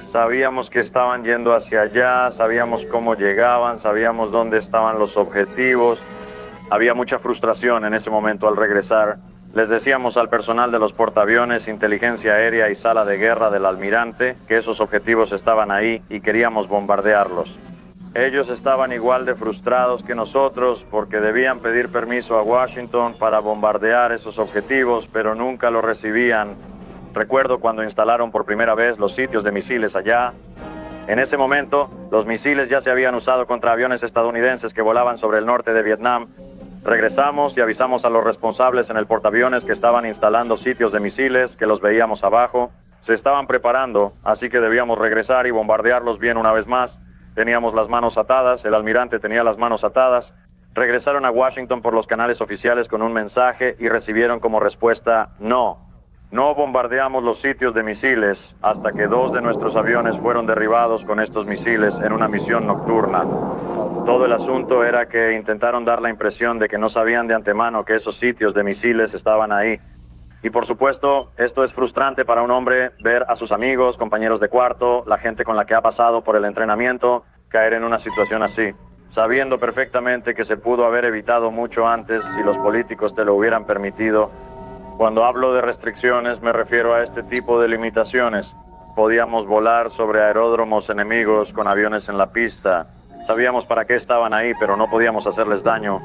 Sabíamos que estaban yendo hacia allá, sabíamos cómo llegaban, sabíamos dónde estaban los objetivos. Había mucha frustración en ese momento al regresar. Les decíamos al personal de los portaaviones, inteligencia aérea y sala de guerra del almirante que esos objetivos estaban ahí y queríamos bombardearlos. Ellos estaban igual de frustrados que nosotros porque debían pedir permiso a Washington para bombardear esos objetivos, pero nunca lo recibían. Recuerdo cuando instalaron por primera vez los sitios de misiles allá. En ese momento, los misiles ya se habían usado contra aviones estadounidenses que volaban sobre el norte de Vietnam. Regresamos y avisamos a los responsables en el portaaviones que estaban instalando sitios de misiles, que los veíamos abajo. Se estaban preparando, así que debíamos regresar y bombardearlos bien una vez más. Teníamos las manos atadas, el almirante tenía las manos atadas. Regresaron a Washington por los canales oficiales con un mensaje y recibieron como respuesta: no bombardeamos los sitios de misiles hasta que 2 de nuestros aviones fueron derribados con estos misiles en una misión nocturna. Todo el asunto era que intentaron dar la impresión de que no sabían de antemano que esos sitios de misiles estaban ahí. Y por supuesto, esto es frustrante para un hombre, ver a sus amigos, compañeros de cuarto, la gente con la que ha pasado por el entrenamiento, caer en una situación así, sabiendo perfectamente que se pudo haber evitado mucho antes si los políticos te lo hubieran permitido. Cuando hablo de restricciones me refiero a este tipo de limitaciones. Podíamos volar sobre aeródromos enemigos con aviones en la pista. Sabíamos para qué estaban ahí, pero no podíamos hacerles daño.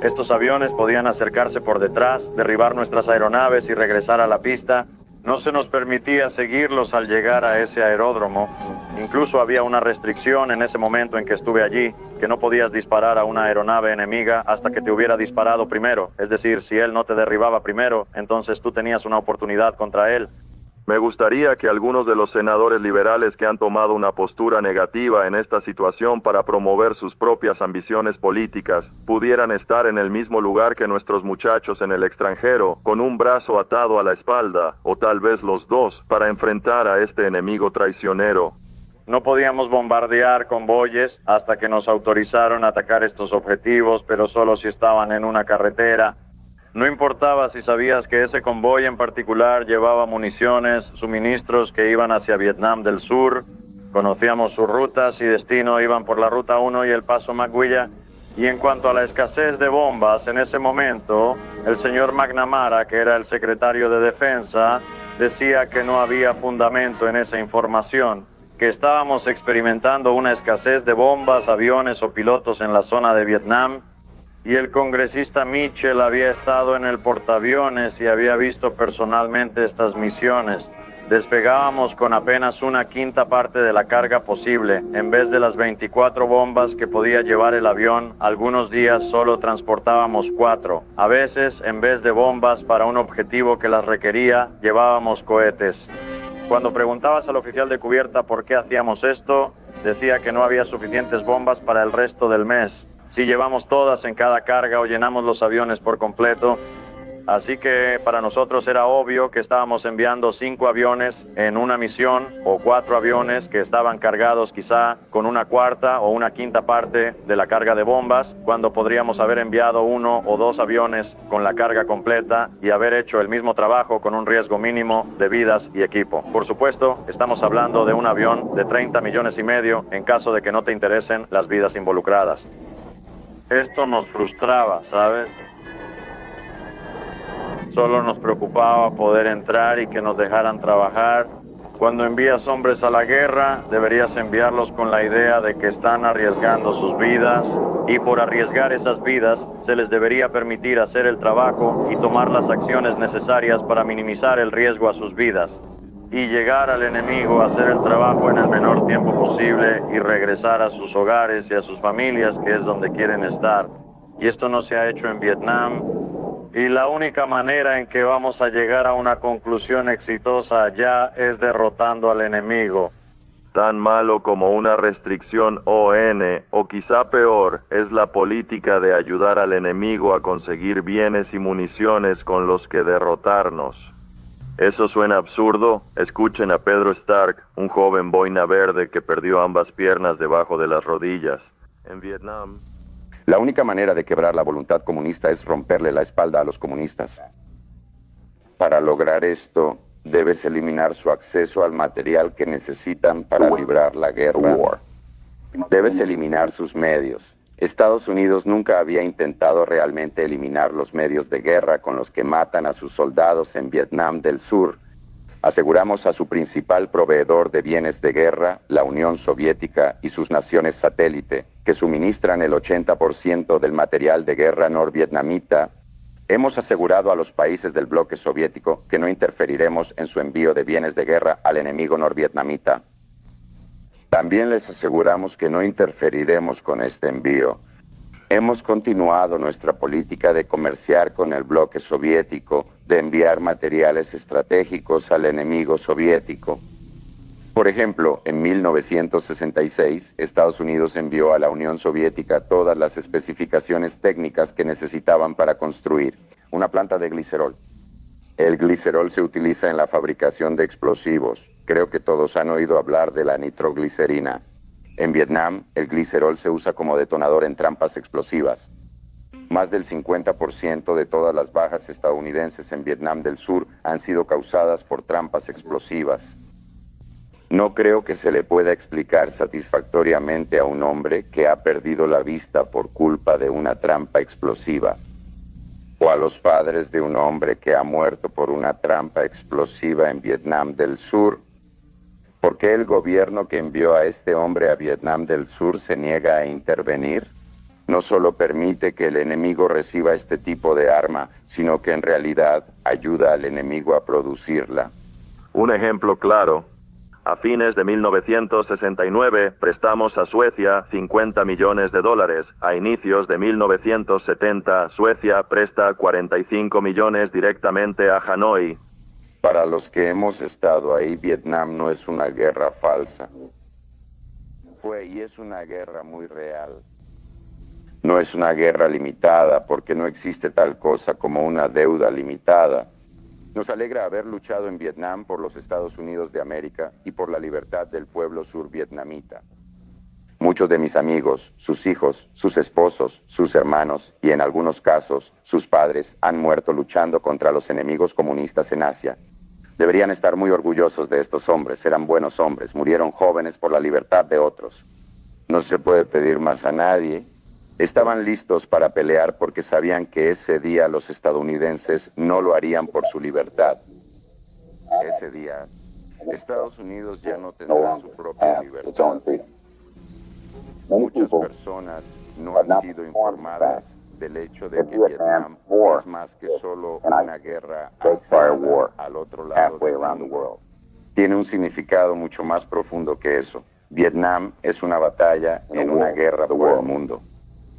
Estos aviones podían acercarse por detrás, derribar nuestras aeronaves y regresar a la pista. No se nos permitía seguirlos al llegar a ese aeródromo. Incluso había una restricción en ese momento en que estuve allí, que no podías disparar a una aeronave enemiga hasta que te hubiera disparado primero. Es decir, si él no te derribaba primero, entonces tú tenías una oportunidad contra él. Me gustaría que algunos de los senadores liberales que han tomado una postura negativa en esta situación para promover sus propias ambiciones políticas pudieran estar en el mismo lugar que nuestros muchachos en el extranjero, con un brazo atado a la espalda, o tal vez los dos, para enfrentar a este enemigo traicionero. No podíamos bombardear convoyes hasta que nos autorizaron a atacar estos objetivos, pero solo si estaban en una carretera. No importaba si sabías que ese convoy en particular llevaba municiones, suministros que iban hacia Vietnam del Sur. Conocíamos sus rutas y destino, iban por la Ruta 1 y el Paso McGuilla. Y en cuanto a la escasez de bombas, en ese momento, el señor McNamara, que era el secretario de Defensa, decía que no había fundamento en esa información, que estábamos experimentando una escasez de bombas, aviones o pilotos en la zona de Vietnam. Y el congresista Mitchell había estado en el portaaviones y había visto personalmente estas misiones. Despegábamos con apenas 1/5 parte de la carga posible. En vez de las 24 bombas que podía llevar el avión, algunos días solo transportábamos 4. A veces, en vez de bombas para un objetivo que las requería, llevábamos cohetes. Cuando preguntabas al oficial de cubierta por qué hacíamos esto, decía que no había suficientes bombas para el resto del mes. Si llevamos todas en cada carga o llenamos los aviones por completo. Así que para nosotros era obvio que estábamos enviando 5 aviones en una misión o 4 aviones que estaban cargados quizá con 1/4 o 1/5 parte de la carga de bombas, cuando podríamos haber enviado 1 o 2 aviones con la carga completa y haber hecho el mismo trabajo con un riesgo mínimo de vidas y equipo. Por supuesto, estamos hablando de un avión de 30 millones y medio en caso de que no te interesen las vidas involucradas. Esto nos frustraba, ¿sabes? Solo nos preocupaba poder entrar y que nos dejaran trabajar. Cuando envías hombres a la guerra, deberías enviarlos con la idea de que están arriesgando sus vidas, y por arriesgar esas vidas, se les debería permitir hacer el trabajo y tomar las acciones necesarias para minimizar el riesgo a sus vidas. Y llegar al enemigo a hacer el trabajo en el menor tiempo posible y regresar a sus hogares y a sus familias, que es donde quieren estar. Y esto no se ha hecho en Vietnam. Y la única manera en que vamos a llegar a una conclusión exitosa allá es derrotando al enemigo. Tan malo como una restricción ON, o quizá peor, es la política de ayudar al enemigo a conseguir bienes y municiones con los que derrotarnos. ¿Eso suena absurdo? Escuchen a Pedro Stark, un joven boina verde que perdió ambas piernas debajo de las rodillas. En Vietnam... La única manera de quebrar la voluntad comunista es romperle la espalda a los comunistas. Para lograr esto, debes eliminar su acceso al material que necesitan para librar la guerra. Debes eliminar sus medios. Estados Unidos nunca había intentado realmente eliminar los medios de guerra con los que matan a sus soldados en Vietnam del Sur. Aseguramos a su principal proveedor de bienes de guerra, la Unión Soviética y sus naciones satélite, que suministran el 80% del material de guerra norvietnamita. Hemos asegurado a los países del bloque soviético que no interferiremos en su envío de bienes de guerra al enemigo norvietnamita. También les aseguramos que no interferiremos con este envío. Hemos continuado nuestra política de comerciar con el bloque soviético, de enviar materiales estratégicos al enemigo soviético. Por ejemplo, en 1966, Estados Unidos envió a la Unión Soviética todas las especificaciones técnicas que necesitaban para construir una planta de glicerol. El glicerol se utiliza en la fabricación de explosivos. Creo que todos han oído hablar de la nitroglicerina. En Vietnam, el glicerol se usa como detonador en trampas explosivas. Más del 50% de todas las bajas estadounidenses en Vietnam del Sur han sido causadas por trampas explosivas. No creo que se le pueda explicar satisfactoriamente a un hombre que ha perdido la vista por culpa de una trampa explosiva, o a los padres de un hombre que ha muerto por una trampa explosiva en Vietnam del Sur. ¿Por qué el gobierno que envió a este hombre a Vietnam del Sur se niega a intervenir? No solo permite que el enemigo reciba este tipo de arma, sino que en realidad ayuda al enemigo a producirla. Un ejemplo claro. A fines de 1969 prestamos a Suecia $50 millones. A inicios de 1970 Suecia presta 45 millones directamente a Hanoi. Para los que hemos estado ahí, Vietnam no es una guerra falsa. Fue y es una guerra muy real. No es una guerra limitada, porque no existe tal cosa como una deuda limitada. Nos alegra haber luchado en Vietnam por los Estados Unidos de América y por la libertad del pueblo survietnamita. Muchos de mis amigos, sus hijos, sus esposos, sus hermanos y en algunos casos, sus padres han muerto luchando contra los enemigos comunistas en Asia. Deberían estar muy orgullosos de estos hombres, eran buenos hombres, murieron jóvenes por la libertad de otros. No se puede pedir más a nadie. Estaban listos para pelear porque sabían que ese día los estadounidenses no lo harían por su libertad. Ese día, Estados Unidos ya no tendrá su propia libertad. Muchas personas no han sido informadas del hecho de que Vietnam es más que solo una guerra aislada al otro lado del mundo. Tiene un significado mucho más profundo que eso. Vietnam es una batalla en una guerra por el mundo.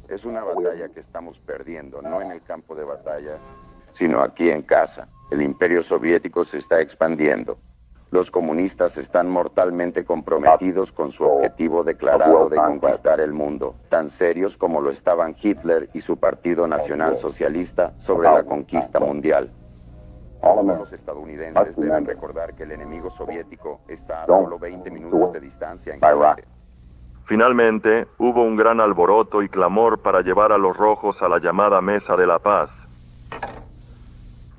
Es una batalla que estamos perdiendo, no en el campo de batalla, sino aquí en casa. El imperio soviético se está expandiendo. Los comunistas están mortalmente comprometidos con su objetivo declarado de conquistar el mundo, tan serios como lo estaban Hitler y su Partido Nacional Socialista sobre la conquista mundial. Los estadounidenses deben recordar que el enemigo soviético está a solo 20 minutos de distancia en combate. Finalmente, hubo un gran alboroto y clamor para llevar a los rojos a la llamada Mesa de la Paz.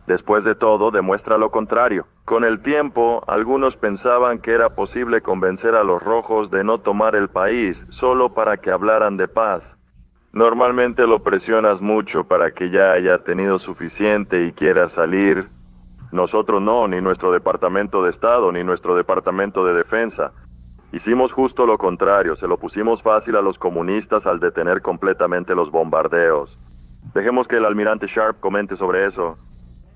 Después de todo, demuestra lo contrario. Con el tiempo, algunos pensaban que era posible convencer a los rojos de no tomar el país, solo para que hablaran de paz. Normalmente lo presionas mucho para que ya haya tenido suficiente y quiera salir. Nosotros no, ni nuestro Departamento de Estado, ni nuestro Departamento de Defensa. Hicimos justo lo contrario, se lo pusimos fácil a los comunistas al detener completamente los bombardeos. Dejemos que el almirante Sharp comente sobre eso.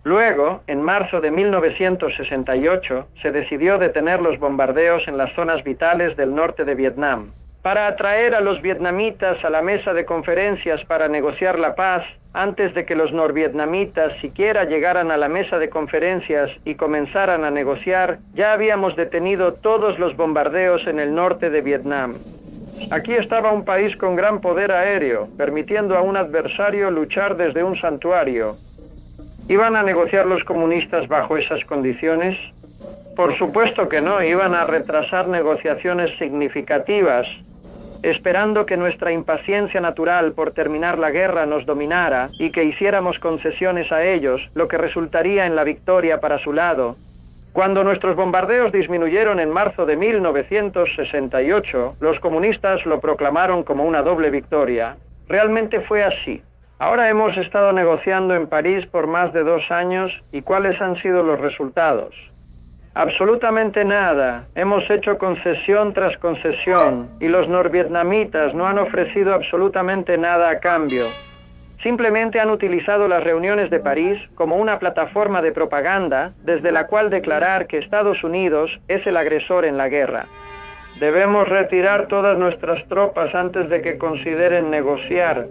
Luego, en marzo de 1968, se decidió detener los bombardeos en las zonas vitales del norte de Vietnam. Para atraer a los vietnamitas a la mesa de conferencias para negociar la paz, antes de que los norvietnamitas siquiera llegaran a la mesa de conferencias y comenzaran a negociar, ya habíamos detenido todos los bombardeos en el norte de Vietnam. Aquí estaba un país con gran poder aéreo, permitiendo a un adversario luchar desde un santuario. ¿Iban a negociar los comunistas bajo esas condiciones? Por supuesto que no, iban a retrasar negociaciones significativas, esperando que nuestra impaciencia natural por terminar la guerra nos dominara y que hiciéramos concesiones a ellos, lo que resultaría en la victoria para su lado. Cuando nuestros bombardeos disminuyeron en marzo de 1968, los comunistas lo proclamaron como una doble victoria. Realmente fue así. Ahora hemos estado negociando en París por más de 2 años, ¿y cuáles han sido los resultados? Absolutamente nada. Hemos hecho concesión tras concesión, y los norvietnamitas no han ofrecido absolutamente nada a cambio. Simplemente han utilizado las reuniones de París como una plataforma de propaganda desde la cual declarar que Estados Unidos es el agresor en la guerra. Debemos retirar todas nuestras tropas antes de que consideren negociar.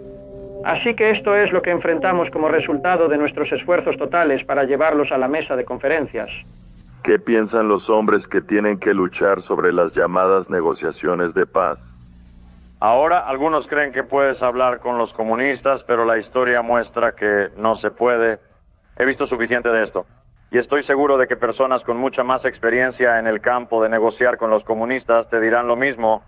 Así que esto es lo que enfrentamos como resultado de nuestros esfuerzos totales para llevarlos a la mesa de conferencias. ¿Qué piensan los hombres que tienen que luchar sobre las llamadas negociaciones de paz? Ahora algunos creen que puedes hablar con los comunistas, pero la historia muestra que no se puede. He visto suficiente de esto. Y estoy seguro de que personas con mucha más experiencia en el campo de negociar con los comunistas te dirán lo mismo.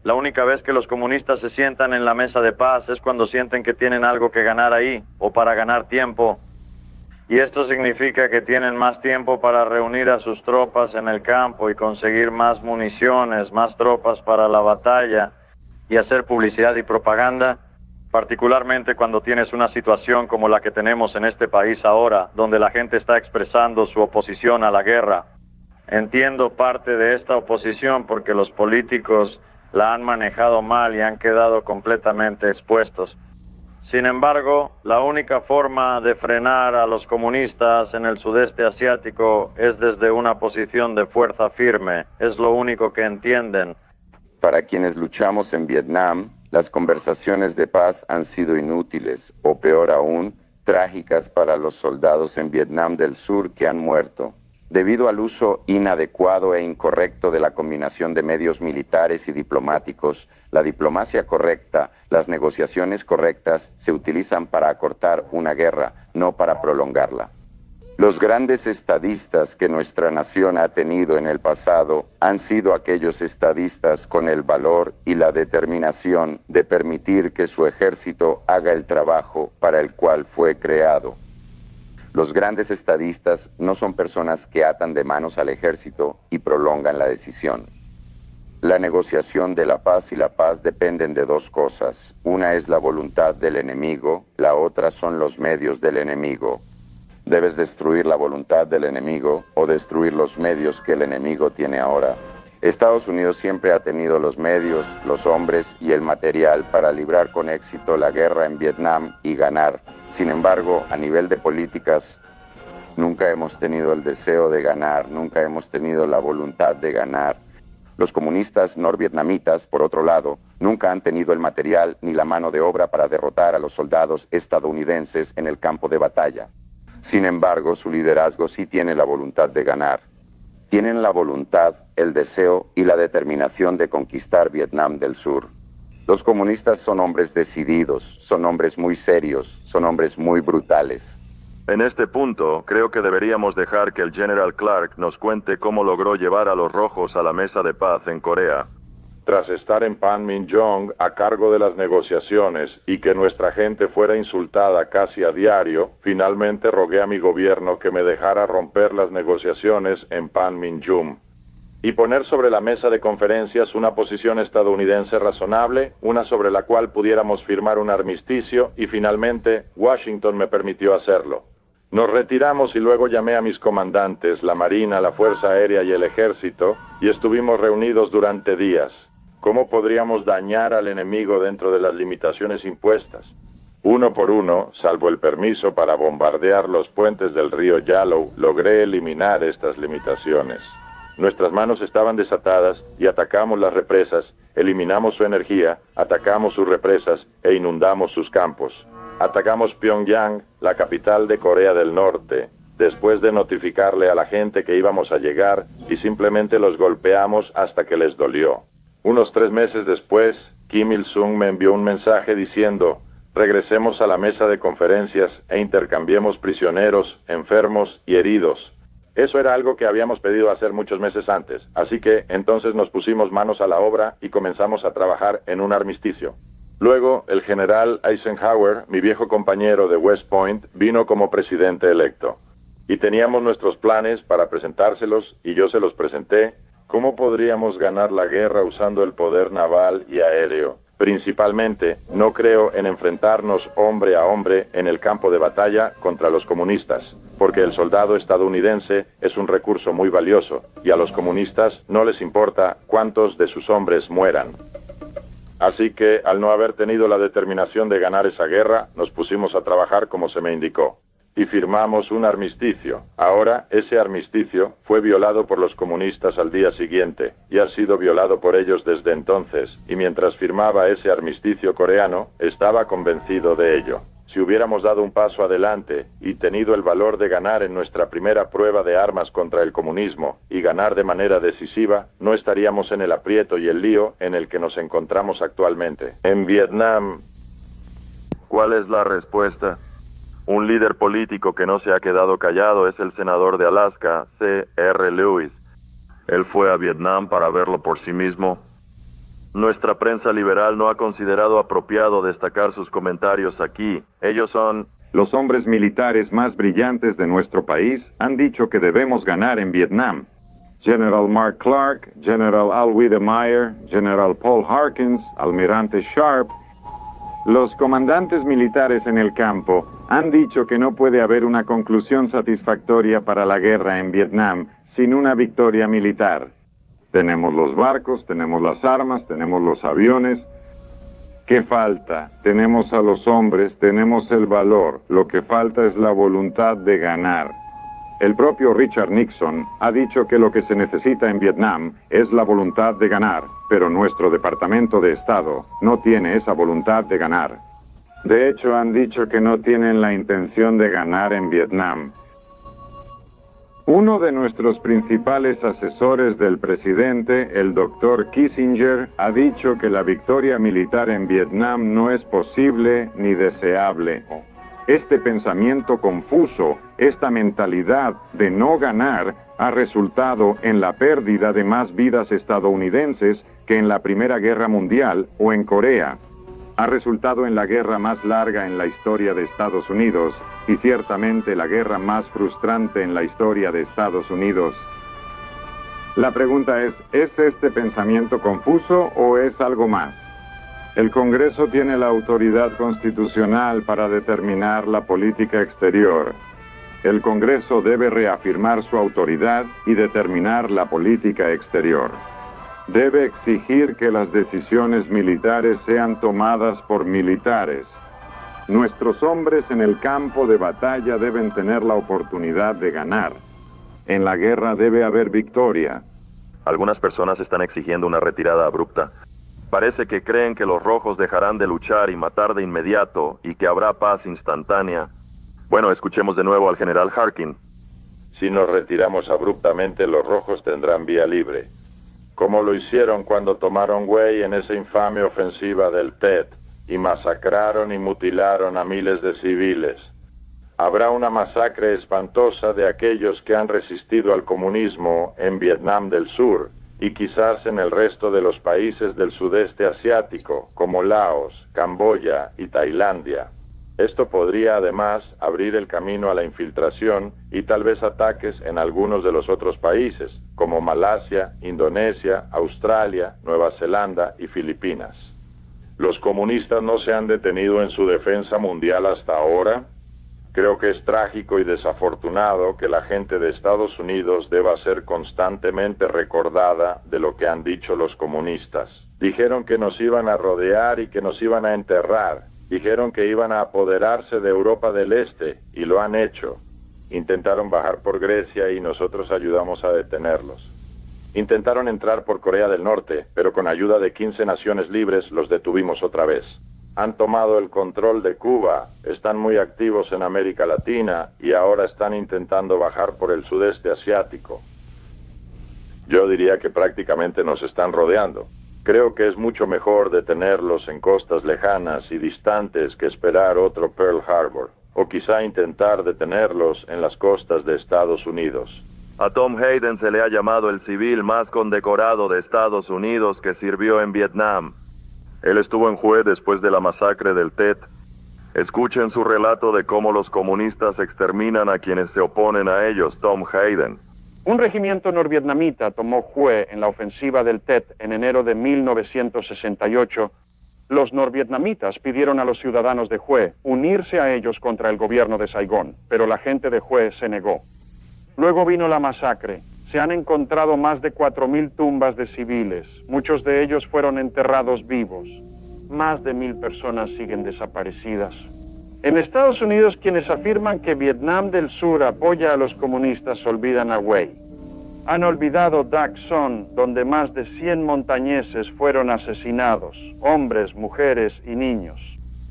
La única vez que los comunistas se sientan en la mesa de paz es cuando sienten que tienen algo que ganar ahí, o para ganar tiempo. Y esto significa que tienen más tiempo para reunir a sus tropas en el campo y conseguir más municiones, más tropas para la batalla y hacer publicidad y propaganda, particularmente cuando tienes una situación como la que tenemos en este país ahora, donde la gente está expresando su oposición a la guerra. Entiendo parte de esta oposición porque los políticos la han manejado mal y han quedado completamente expuestos. Sin embargo, la única forma de frenar a los comunistas en el sudeste asiático es desde una posición de fuerza firme. Es lo único que entienden. Para quienes luchamos en Vietnam, las conversaciones de paz han sido inútiles, o peor aún, trágicas para los soldados en Vietnam del Sur que han muerto. Debido al uso inadecuado e incorrecto de la combinación de medios militares y diplomáticos, la diplomacia correcta, las negociaciones correctas se utilizan para acortar una guerra, no para prolongarla. Los grandes estadistas que nuestra nación ha tenido en el pasado han sido aquellos estadistas con el valor y la determinación de permitir que su ejército haga el trabajo para el cual fue creado. Los grandes estadistas no son personas que atan de manos al ejército y prolongan la decisión. La negociación de la paz y la paz dependen de dos cosas. Una es la voluntad del enemigo, la otra son los medios del enemigo. Debes destruir la voluntad del enemigo o destruir los medios que el enemigo tiene ahora. Estados Unidos siempre ha tenido los medios, los hombres y el material para librar con éxito la guerra en Vietnam y ganar. Sin embargo, a nivel de políticas, nunca hemos tenido el deseo de ganar, nunca hemos tenido la voluntad de ganar. Los comunistas norvietnamitas, por otro lado, nunca han tenido el material ni la mano de obra para derrotar a los soldados estadounidenses en el campo de batalla. Sin embargo, su liderazgo sí tiene la voluntad de ganar. Tienen la voluntad, el deseo y la determinación de conquistar Vietnam del Sur. Los comunistas son hombres decididos, son hombres muy serios, son hombres muy brutales. En este punto, creo que deberíamos dejar que el General Clark nos cuente cómo logró llevar a los rojos a la mesa de paz en Corea. Tras estar en Panmunjom a cargo de las negociaciones y que nuestra gente fuera insultada casi a diario, finalmente rogué a mi gobierno que me dejara romper las negociaciones en Panmunjom y poner sobre la mesa de conferencias una posición estadounidense razonable, una sobre la cual pudiéramos firmar un armisticio, y finalmente Washington me permitió hacerlo. Nos retiramos y luego llamé a mis comandantes, la Marina, la Fuerza Aérea y el Ejército, y estuvimos reunidos durante días. ¿Cómo podríamos dañar al enemigo dentro de las limitaciones impuestas? Uno por uno, salvo el permiso para bombardear los puentes del río Yalu, logré eliminar estas limitaciones. Nuestras manos estaban desatadas y atacamos las represas, eliminamos su energía, atacamos sus represas e inundamos sus campos. Atacamos Pyongyang, la capital de Corea del Norte, después de notificarle a la gente que íbamos a llegar, y simplemente los golpeamos hasta que les dolió. Unos 3 meses después, Kim Il-sung me envió un mensaje diciendo: regresemos a la mesa de conferencias e intercambiemos prisioneros, enfermos y heridos. Eso era algo que habíamos pedido hacer muchos meses antes, así que entonces nos pusimos manos a la obra y comenzamos a trabajar en un armisticio. Luego, el general Eisenhower, mi viejo compañero de West Point, vino como presidente electo. Y teníamos nuestros planes para presentárselos, y yo se los presenté. ¿Cómo podríamos ganar la guerra usando el poder naval y aéreo? Principalmente, no creo en enfrentarnos hombre a hombre en el campo de batalla contra los comunistas, porque el soldado estadounidense es un recurso muy valioso, y a los comunistas no les importa cuántos de sus hombres mueran. Así que, al no haber tenido la determinación de ganar esa guerra, nos pusimos a trabajar como se me indicó. y firmamos un armisticio. Ahora, ese armisticio fue violado por los comunistas al día siguiente, y ha sido violado por ellos desde entonces, y mientras firmaba ese armisticio coreano, estaba convencido de ello. Si hubiéramos dado un paso adelante y tenido el valor de ganar en nuestra primera prueba de armas contra el comunismo y ganar de manera decisiva, no estaríamos en el aprieto y el lío en el que nos encontramos actualmente. En Vietnam, ¿cuál es la respuesta? Un líder político que no se ha quedado callado es el senador de Alaska, C.R. Lewis. Él fue a Vietnam para verlo por sí mismo. Nuestra prensa liberal no ha considerado apropiado destacar sus comentarios aquí. Ellos son... Los hombres militares más brillantes de nuestro país han dicho que debemos ganar en Vietnam. General Mark Clark, General Al Wedemeyer, General Paul Harkins, Almirante Sharp. Los comandantes militares en el campo han dicho que no puede haber una conclusión satisfactoria para la guerra en Vietnam sin una victoria militar. Tenemos los barcos, tenemos las armas, tenemos los aviones. ¿Qué falta? Tenemos a los hombres, tenemos el valor. Lo que falta es la voluntad de ganar. El propio Richard Nixon ha dicho que lo que se necesita en Vietnam es la voluntad de ganar, pero nuestro Departamento de Estado no tiene esa voluntad de ganar. De hecho, han dicho que no tienen la intención de ganar en Vietnam. Uno de nuestros principales asesores del presidente, el Dr. Kissinger, ha dicho que la victoria militar en Vietnam no es posible ni deseable. Este pensamiento confuso, esta mentalidad de no ganar, ha resultado en la pérdida de más vidas estadounidenses que en la Primera Guerra Mundial o en Corea. Ha resultado en la guerra más larga en la historia de Estados Unidos y ciertamente la guerra más frustrante en la historia de Estados Unidos. La pregunta es este pensamiento confuso o es algo más? El Congreso tiene la autoridad constitucional para determinar la política exterior. El Congreso debe reafirmar su autoridad y determinar la política exterior. Debe exigir que las decisiones militares sean tomadas por militares. Nuestros hombres en el campo de batalla deben tener la oportunidad de ganar. En la guerra debe haber victoria. Algunas personas están exigiendo una retirada abrupta. Parece que creen que los rojos dejarán de luchar y matar de inmediato y que habrá paz instantánea. Bueno, escuchemos de nuevo al general Harkin. Si nos retiramos abruptamente, los rojos tendrán vía libre, como lo hicieron cuando tomaron Hue en esa infame ofensiva del Tet y masacraron y mutilaron a miles de civiles. Habrá una masacre espantosa de aquellos que han resistido al comunismo en Vietnam del Sur y quizás en el resto de los países del sudeste asiático, como Laos, Camboya y Tailandia. Esto podría además abrir el camino a la infiltración y tal vez ataques en algunos de los otros países, como Malasia, Indonesia, Australia, Nueva Zelanda y Filipinas. ¿Los comunistas no se han detenido en su defensa mundial hasta ahora? Creo que es trágico y desafortunado que la gente de Estados Unidos deba ser constantemente recordada de lo que han dicho los comunistas. Dijeron que nos iban a rodear y que nos iban a enterrar. Dijeron que iban a apoderarse de Europa del Este, y lo han hecho. Intentaron bajar por Grecia y nosotros ayudamos a detenerlos. Intentaron entrar por Corea del Norte, pero con ayuda de 15 naciones libres los detuvimos otra vez. Han tomado el control de Cuba, están muy activos en América Latina y ahora están intentando bajar por el sudeste asiático. Yo diría que prácticamente nos están rodeando. Creo que es mucho mejor detenerlos en costas lejanas y distantes que esperar otro Pearl Harbor, o quizá intentar detenerlos en las costas de Estados Unidos. A Tom Hayden se le ha llamado el civil más condecorado de Estados Unidos que sirvió en Vietnam. Él estuvo en Hue después de la masacre del Tet. Escuchen su relato de cómo los comunistas exterminan a quienes se oponen a ellos, Tom Hayden. Un regimiento norvietnamita tomó Hue en la ofensiva del Tet en enero de 1968. Los norvietnamitas pidieron a los ciudadanos de Hue unirse a ellos contra el gobierno de Saigón, pero la gente de Hue se negó. Luego vino la masacre. Se han encontrado más de 4.000 tumbas de civiles. Muchos de ellos fueron enterrados vivos. Más de 1.000 personas siguen desaparecidas. En Estados Unidos, quienes afirman que Vietnam del Sur apoya a los comunistas olvidan a Hue. Han olvidado Dak Son, donde más de 100 montañeses fueron asesinados, hombres, mujeres y niños.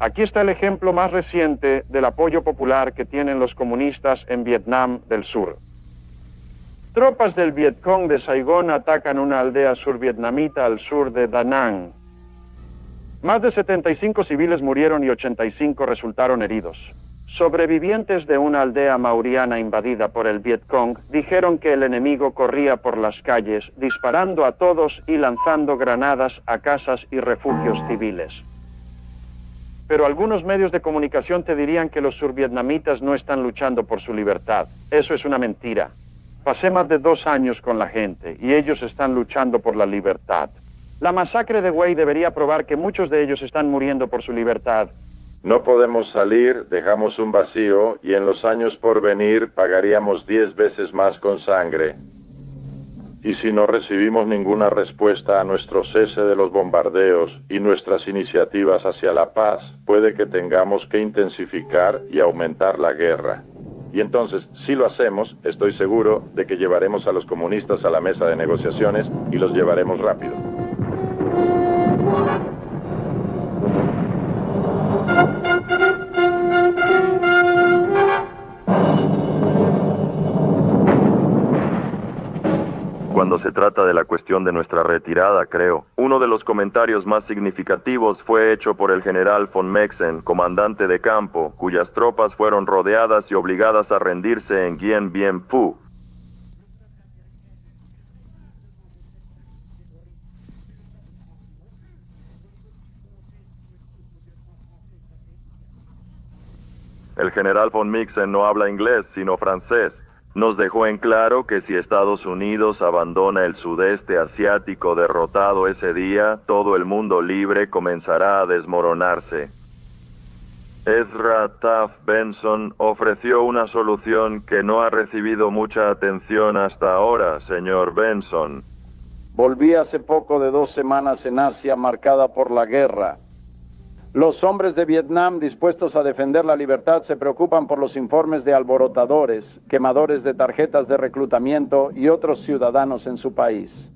Aquí está el ejemplo más reciente del apoyo popular que tienen los comunistas en Vietnam del Sur. Tropas del Vietcong de Saigón atacan una aldea survietnamita al sur de Da Nang. Más de 75 civiles murieron y 85 resultaron heridos. Sobrevivientes de una aldea mauriana invadida por el Vietcong dijeron que el enemigo corría por las calles, disparando a todos y lanzando granadas a casas y refugios civiles. Pero algunos medios de comunicación te dirían que los survietnamitas no están luchando por su libertad. Eso es una mentira. Pasé más de 2 años con la gente y ellos están luchando por la libertad. La masacre de Hue debería probar que muchos de ellos están muriendo por su libertad. No podemos salir, dejamos un vacío y en los años por venir pagaríamos 10 veces más con sangre. Y si no recibimos ninguna respuesta a nuestro cese de los bombardeos y nuestras iniciativas hacia la paz, puede que tengamos que intensificar y aumentar la guerra. Y entonces, si lo hacemos, estoy seguro de que llevaremos a los comunistas a la mesa de negociaciones y los llevaremos rápido. Cuando se trata de la cuestión de nuestra retirada, creo, uno de los comentarios más significativos fue hecho por el general von Mexen, comandante de campo, cuyas tropas fueron rodeadas y obligadas a rendirse en Dien Bien Phu. El general von Mexen no habla inglés, sino francés. Nos dejó en claro que si Estados Unidos abandona el sudeste asiático derrotado ese día, todo el mundo libre comenzará a desmoronarse. Ezra Taft Benson ofreció una solución que no ha recibido mucha atención hasta ahora, señor Benson. Volví hace poco de 2 semanas en Asia marcada por la guerra. Los hombres de Vietnam dispuestos a defender la libertad se preocupan por los informes de alborotadores, quemadores de tarjetas de reclutamiento y otros ciudadanos en su país.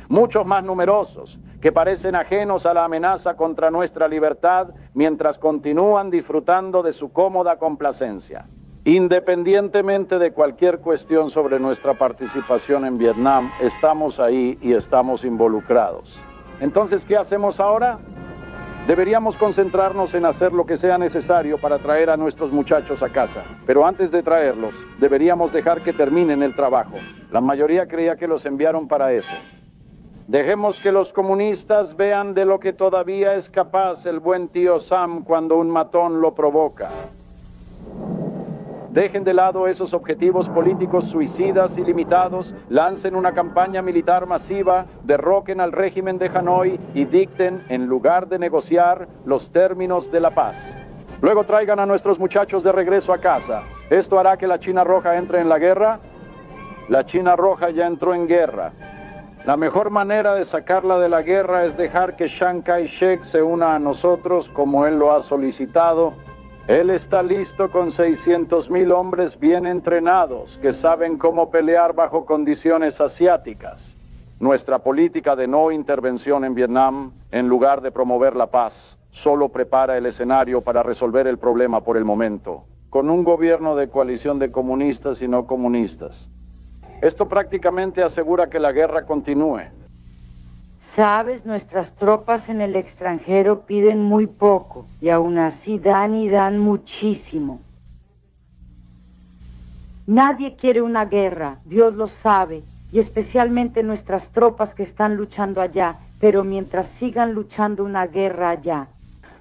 Muchos más numerosos, que parecen ajenos a la amenaza contra nuestra libertad mientras continúan disfrutando de su cómoda complacencia. Independientemente de cualquier cuestión sobre nuestra participación en Vietnam, estamos ahí y estamos involucrados. Entonces, ¿qué hacemos ahora? Deberíamos concentrarnos en hacer lo que sea necesario para traer a nuestros muchachos a casa. Pero antes de traerlos, deberíamos dejar que terminen el trabajo. La mayoría creía que los enviaron para eso. Dejemos que los comunistas vean de lo que todavía es capaz el buen tío Sam cuando un matón lo provoca. Dejen de lado esos objetivos políticos suicidas y limitados, lancen una campaña militar masiva, derroquen al régimen de Hanoi y dicten, en lugar de negociar, los términos de la paz. Luego traigan a nuestros muchachos de regreso a casa. ¿Esto hará que la China Roja entre en la guerra? La China Roja ya entró en guerra. La mejor manera de sacarla de la guerra es dejar que Chiang Kai-shek se una a nosotros como él lo ha solicitado. Él está listo con 600,000 hombres bien entrenados que saben cómo pelear bajo condiciones asiáticas. Nuestra política de no intervención en Vietnam, en lugar de promover la paz, solo prepara el escenario para resolver el problema por el momento, con un gobierno de coalición de comunistas y no comunistas. Esto prácticamente asegura que la guerra continúe. Sabes, nuestras tropas en el extranjero piden muy poco y aún así dan y dan muchísimo. Nadie quiere una guerra, Dios lo sabe, y especialmente nuestras tropas que están luchando allá, pero mientras sigan luchando una guerra allá,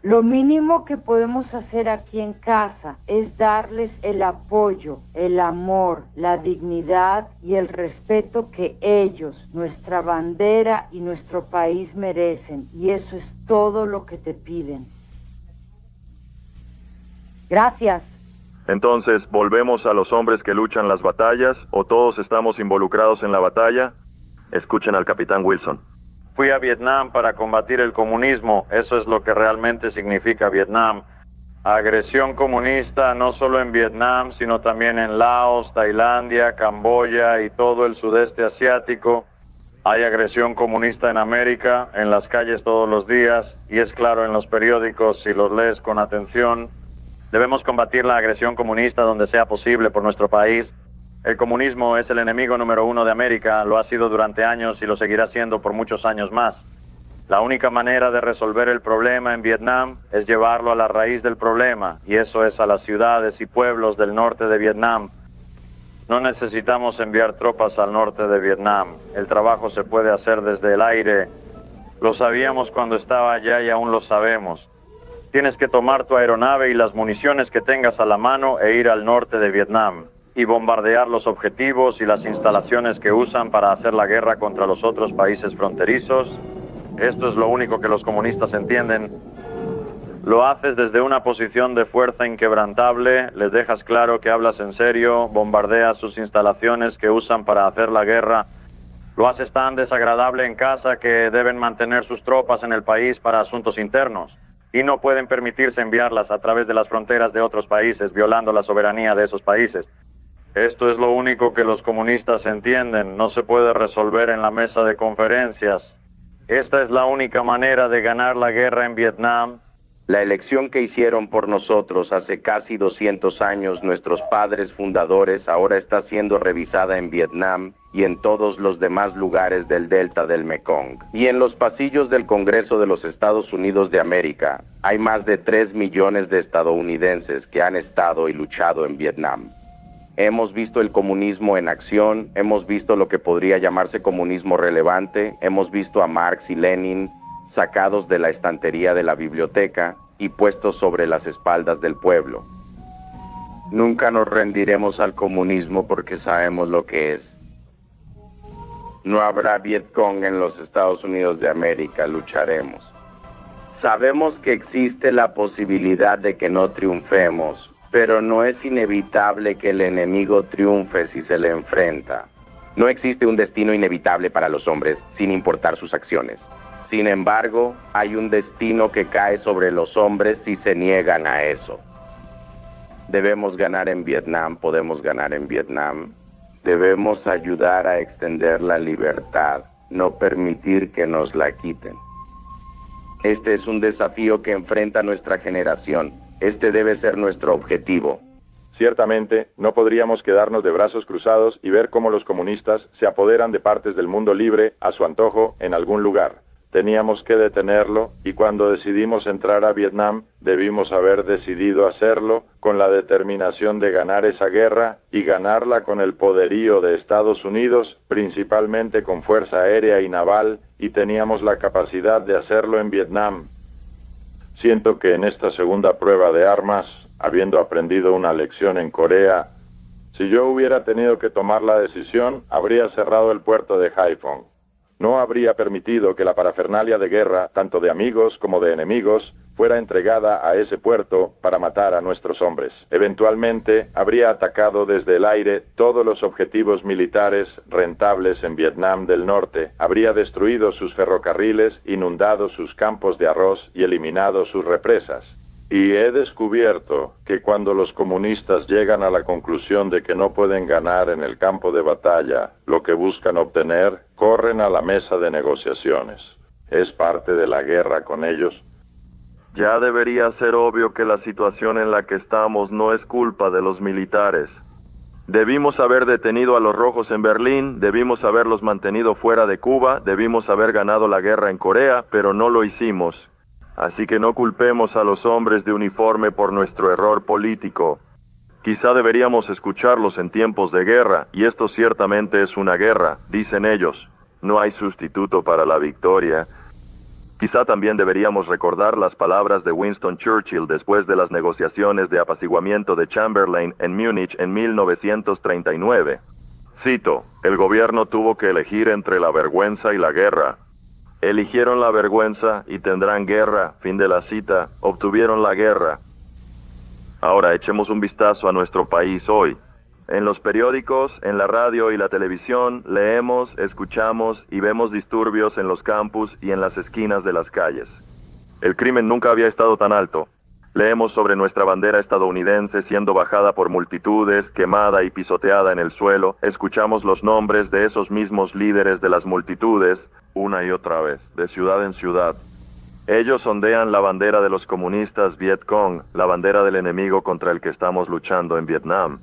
lo mínimo que podemos hacer aquí en casa es darles el apoyo, el amor, la dignidad y el respeto que ellos, nuestra bandera y nuestro país merecen. Y eso es todo lo que te piden. Gracias. Entonces, ¿volvemos a los hombres que luchan las batallas o todos estamos involucrados en la batalla? Escuchen al capitán Wilson. Fui a Vietnam para combatir el comunismo, eso es lo que realmente significa Vietnam. agresión comunista no solo en Vietnam, sino también en Laos, Tailandia, Camboya y todo el sudeste asiático. Hay agresión comunista en América, en las calles todos los días, y es claro en los periódicos si los lees con atención. Debemos combatir la agresión comunista donde sea posible por nuestro país. El comunismo es el enemigo número 1 de América, lo ha sido durante años y lo seguirá siendo por muchos años más. La única manera de resolver el problema en Vietnam es llevarlo a la raíz del problema, y eso es a las ciudades y pueblos del norte de Vietnam. No necesitamos enviar tropas al norte de Vietnam. El trabajo se puede hacer desde el aire. Lo sabíamos cuando estaba allá y aún lo sabemos. Tienes que tomar tu aeronave y las municiones que tengas a la mano e ir al norte de Vietnam y bombardear los objetivos y las instalaciones que usan para hacer la guerra contra los otros países fronterizos. Esto es lo único que los comunistas entienden. Lo haces desde una posición de fuerza inquebrantable, les dejas claro que hablas en serio, bombardeas sus instalaciones que usan para hacer la guerra. Lo haces tan desagradable en casa que deben mantener sus tropas en el país para asuntos internos y no pueden permitirse enviarlas a través de las fronteras de otros países, violando la soberanía de esos países. Esto es lo único que los comunistas entienden. No se puede resolver en la mesa de conferencias. Esta es la única manera de ganar la guerra en Vietnam. La elección que hicieron por nosotros hace casi 200 años nuestros padres fundadores ahora está siendo revisada en Vietnam y en todos los demás lugares del delta del Mekong. Y en los pasillos del Congreso de los Estados Unidos de América hay más de 3 millones de estadounidenses que han estado y luchado en Vietnam. Hemos visto el comunismo en acción, hemos visto lo que podría llamarse comunismo relevante, hemos visto a Marx y Lenin sacados de la estantería de la biblioteca y puestos sobre las espaldas del pueblo. Nunca nos rendiremos al comunismo porque sabemos lo que es. No habrá Vietcong en los Estados Unidos de América, lucharemos. Sabemos que existe la posibilidad de que no triunfemos, pero no es inevitable que el enemigo triunfe si se le enfrenta. No existe un destino inevitable para los hombres, sin importar sus acciones. Sin embargo, hay un destino que cae sobre los hombres si se niegan a eso. Debemos ganar en Vietnam, podemos ganar en Vietnam. Debemos ayudar a extender la libertad, no permitir que nos la quiten. Este es un desafío que enfrenta nuestra generación. Este debe ser nuestro objetivo. Ciertamente, no podríamos quedarnos de brazos cruzados y ver cómo los comunistas se apoderan de partes del mundo libre a su antojo en algún lugar. Teníamos que detenerlo y cuando decidimos entrar a Vietnam, debimos haber decidido hacerlo con la determinación de ganar esa guerra y ganarla con el poderío de Estados Unidos, principalmente con fuerza aérea y naval, y teníamos la capacidad de hacerlo en Vietnam. Siento que en esta segunda prueba de armas, habiendo aprendido una lección en Corea, si yo hubiera tenido que tomar la decisión, habría cerrado el puerto de Haiphong. No habría permitido que la parafernalia de guerra, tanto de amigos como de enemigos, fuera entregada a ese puerto para matar a nuestros hombres. Eventualmente, habría atacado desde el aire todos los objetivos militares rentables en Vietnam del Norte, habría destruido sus ferrocarriles, inundado sus campos de arroz y eliminado sus represas. Y he descubierto que cuando los comunistas llegan a la conclusión de que no pueden ganar en el campo de batalla lo que buscan obtener, corren a la mesa de negociaciones. Es parte de la guerra con ellos. Ya debería ser obvio que la situación en la que estamos no es culpa de los militares. Debimos haber detenido a los rojos en Berlín, debimos haberlos mantenido fuera de Cuba, debimos haber ganado la guerra en Corea, pero no lo hicimos. Así que no culpemos a los hombres de uniforme por nuestro error político. Quizá deberíamos escucharlos en tiempos de guerra, y esto ciertamente es una guerra, dicen ellos. No hay sustituto para la victoria. Quizá también deberíamos recordar las palabras de Winston Churchill después de las negociaciones de apaciguamiento de Chamberlain en Múnich en 1939. Cito, el gobierno tuvo que elegir entre la vergüenza y la guerra. Eligieron la vergüenza y tendrán guerra, fin de la cita, obtuvieron la guerra. Ahora echemos un vistazo a nuestro país hoy. En los periódicos, en la radio y la televisión, leemos, escuchamos y vemos disturbios en los campus y en las esquinas de las calles. El crimen nunca había estado tan alto. Leemos sobre nuestra bandera estadounidense siendo bajada por multitudes, quemada y pisoteada en el suelo. Escuchamos los nombres de esos mismos líderes de las multitudes una y otra vez, de ciudad en ciudad. Ellos ondean la bandera de los comunistas Vietcong, la bandera del enemigo contra el que estamos luchando en Vietnam.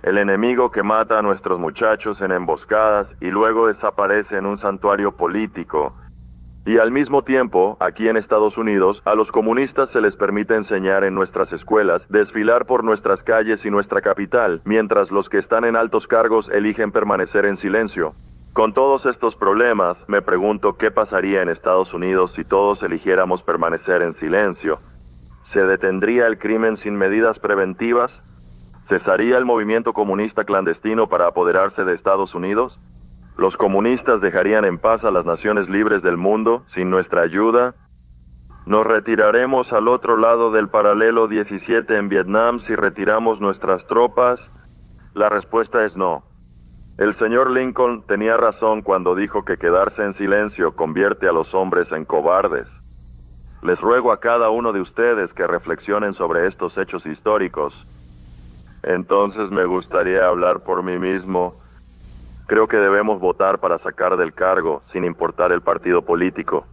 El enemigo que mata a nuestros muchachos en emboscadas y luego desaparece en un santuario político. Y al mismo tiempo, aquí en Estados Unidos, a los comunistas se les permite enseñar en nuestras escuelas, desfilar por nuestras calles y nuestra capital, mientras los que están en altos cargos eligen permanecer en silencio. Con todos estos problemas, me pregunto qué pasaría en Estados Unidos si todos eligiéramos permanecer en silencio. ¿Se detendría el crimen sin medidas preventivas? ¿Cesaría el movimiento comunista clandestino para apoderarse de Estados Unidos? ¿Los comunistas dejarían en paz a las naciones libres del mundo sin nuestra ayuda? ¿Nos retiraremos al otro lado del paralelo 17 en Vietnam si retiramos nuestras tropas? La respuesta es no. El señor Lincoln tenía razón cuando dijo que quedarse en silencio convierte a los hombres en cobardes. Les ruego a cada uno de ustedes que reflexionen sobre estos hechos históricos. Entonces me gustaría hablar por mí mismo. Creo que debemos votar para sacar del cargo, sin importar el partido político,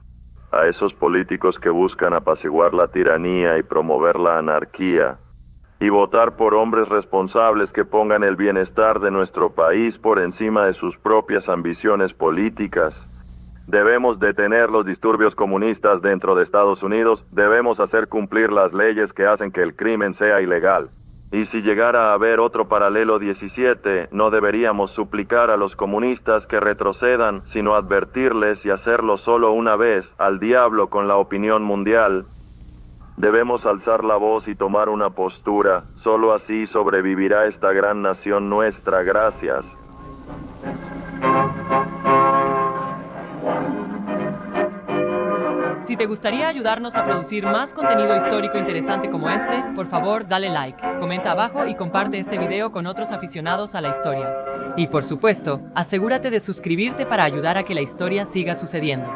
a esos políticos que buscan apaciguar la tiranía y promover la anarquía, y votar por hombres responsables que pongan el bienestar de nuestro país por encima de sus propias ambiciones políticas. Debemos detener los disturbios comunistas dentro de Estados Unidos, debemos hacer cumplir las leyes que hacen que el crimen sea ilegal. Y si llegara a haber otro paralelo 17, no deberíamos suplicar a los comunistas que retrocedan, sino advertirles y hacerlo solo una vez, al diablo con la opinión mundial. Debemos alzar la voz y tomar una postura, solo así sobrevivirá esta gran nación nuestra. Gracias. Si te gustaría ayudarnos a producir más contenido histórico interesante como este, por favor dale like, comenta abajo y comparte este video con otros aficionados a la historia. Y por supuesto, asegúrate de suscribirte para ayudar a que la historia siga sucediendo.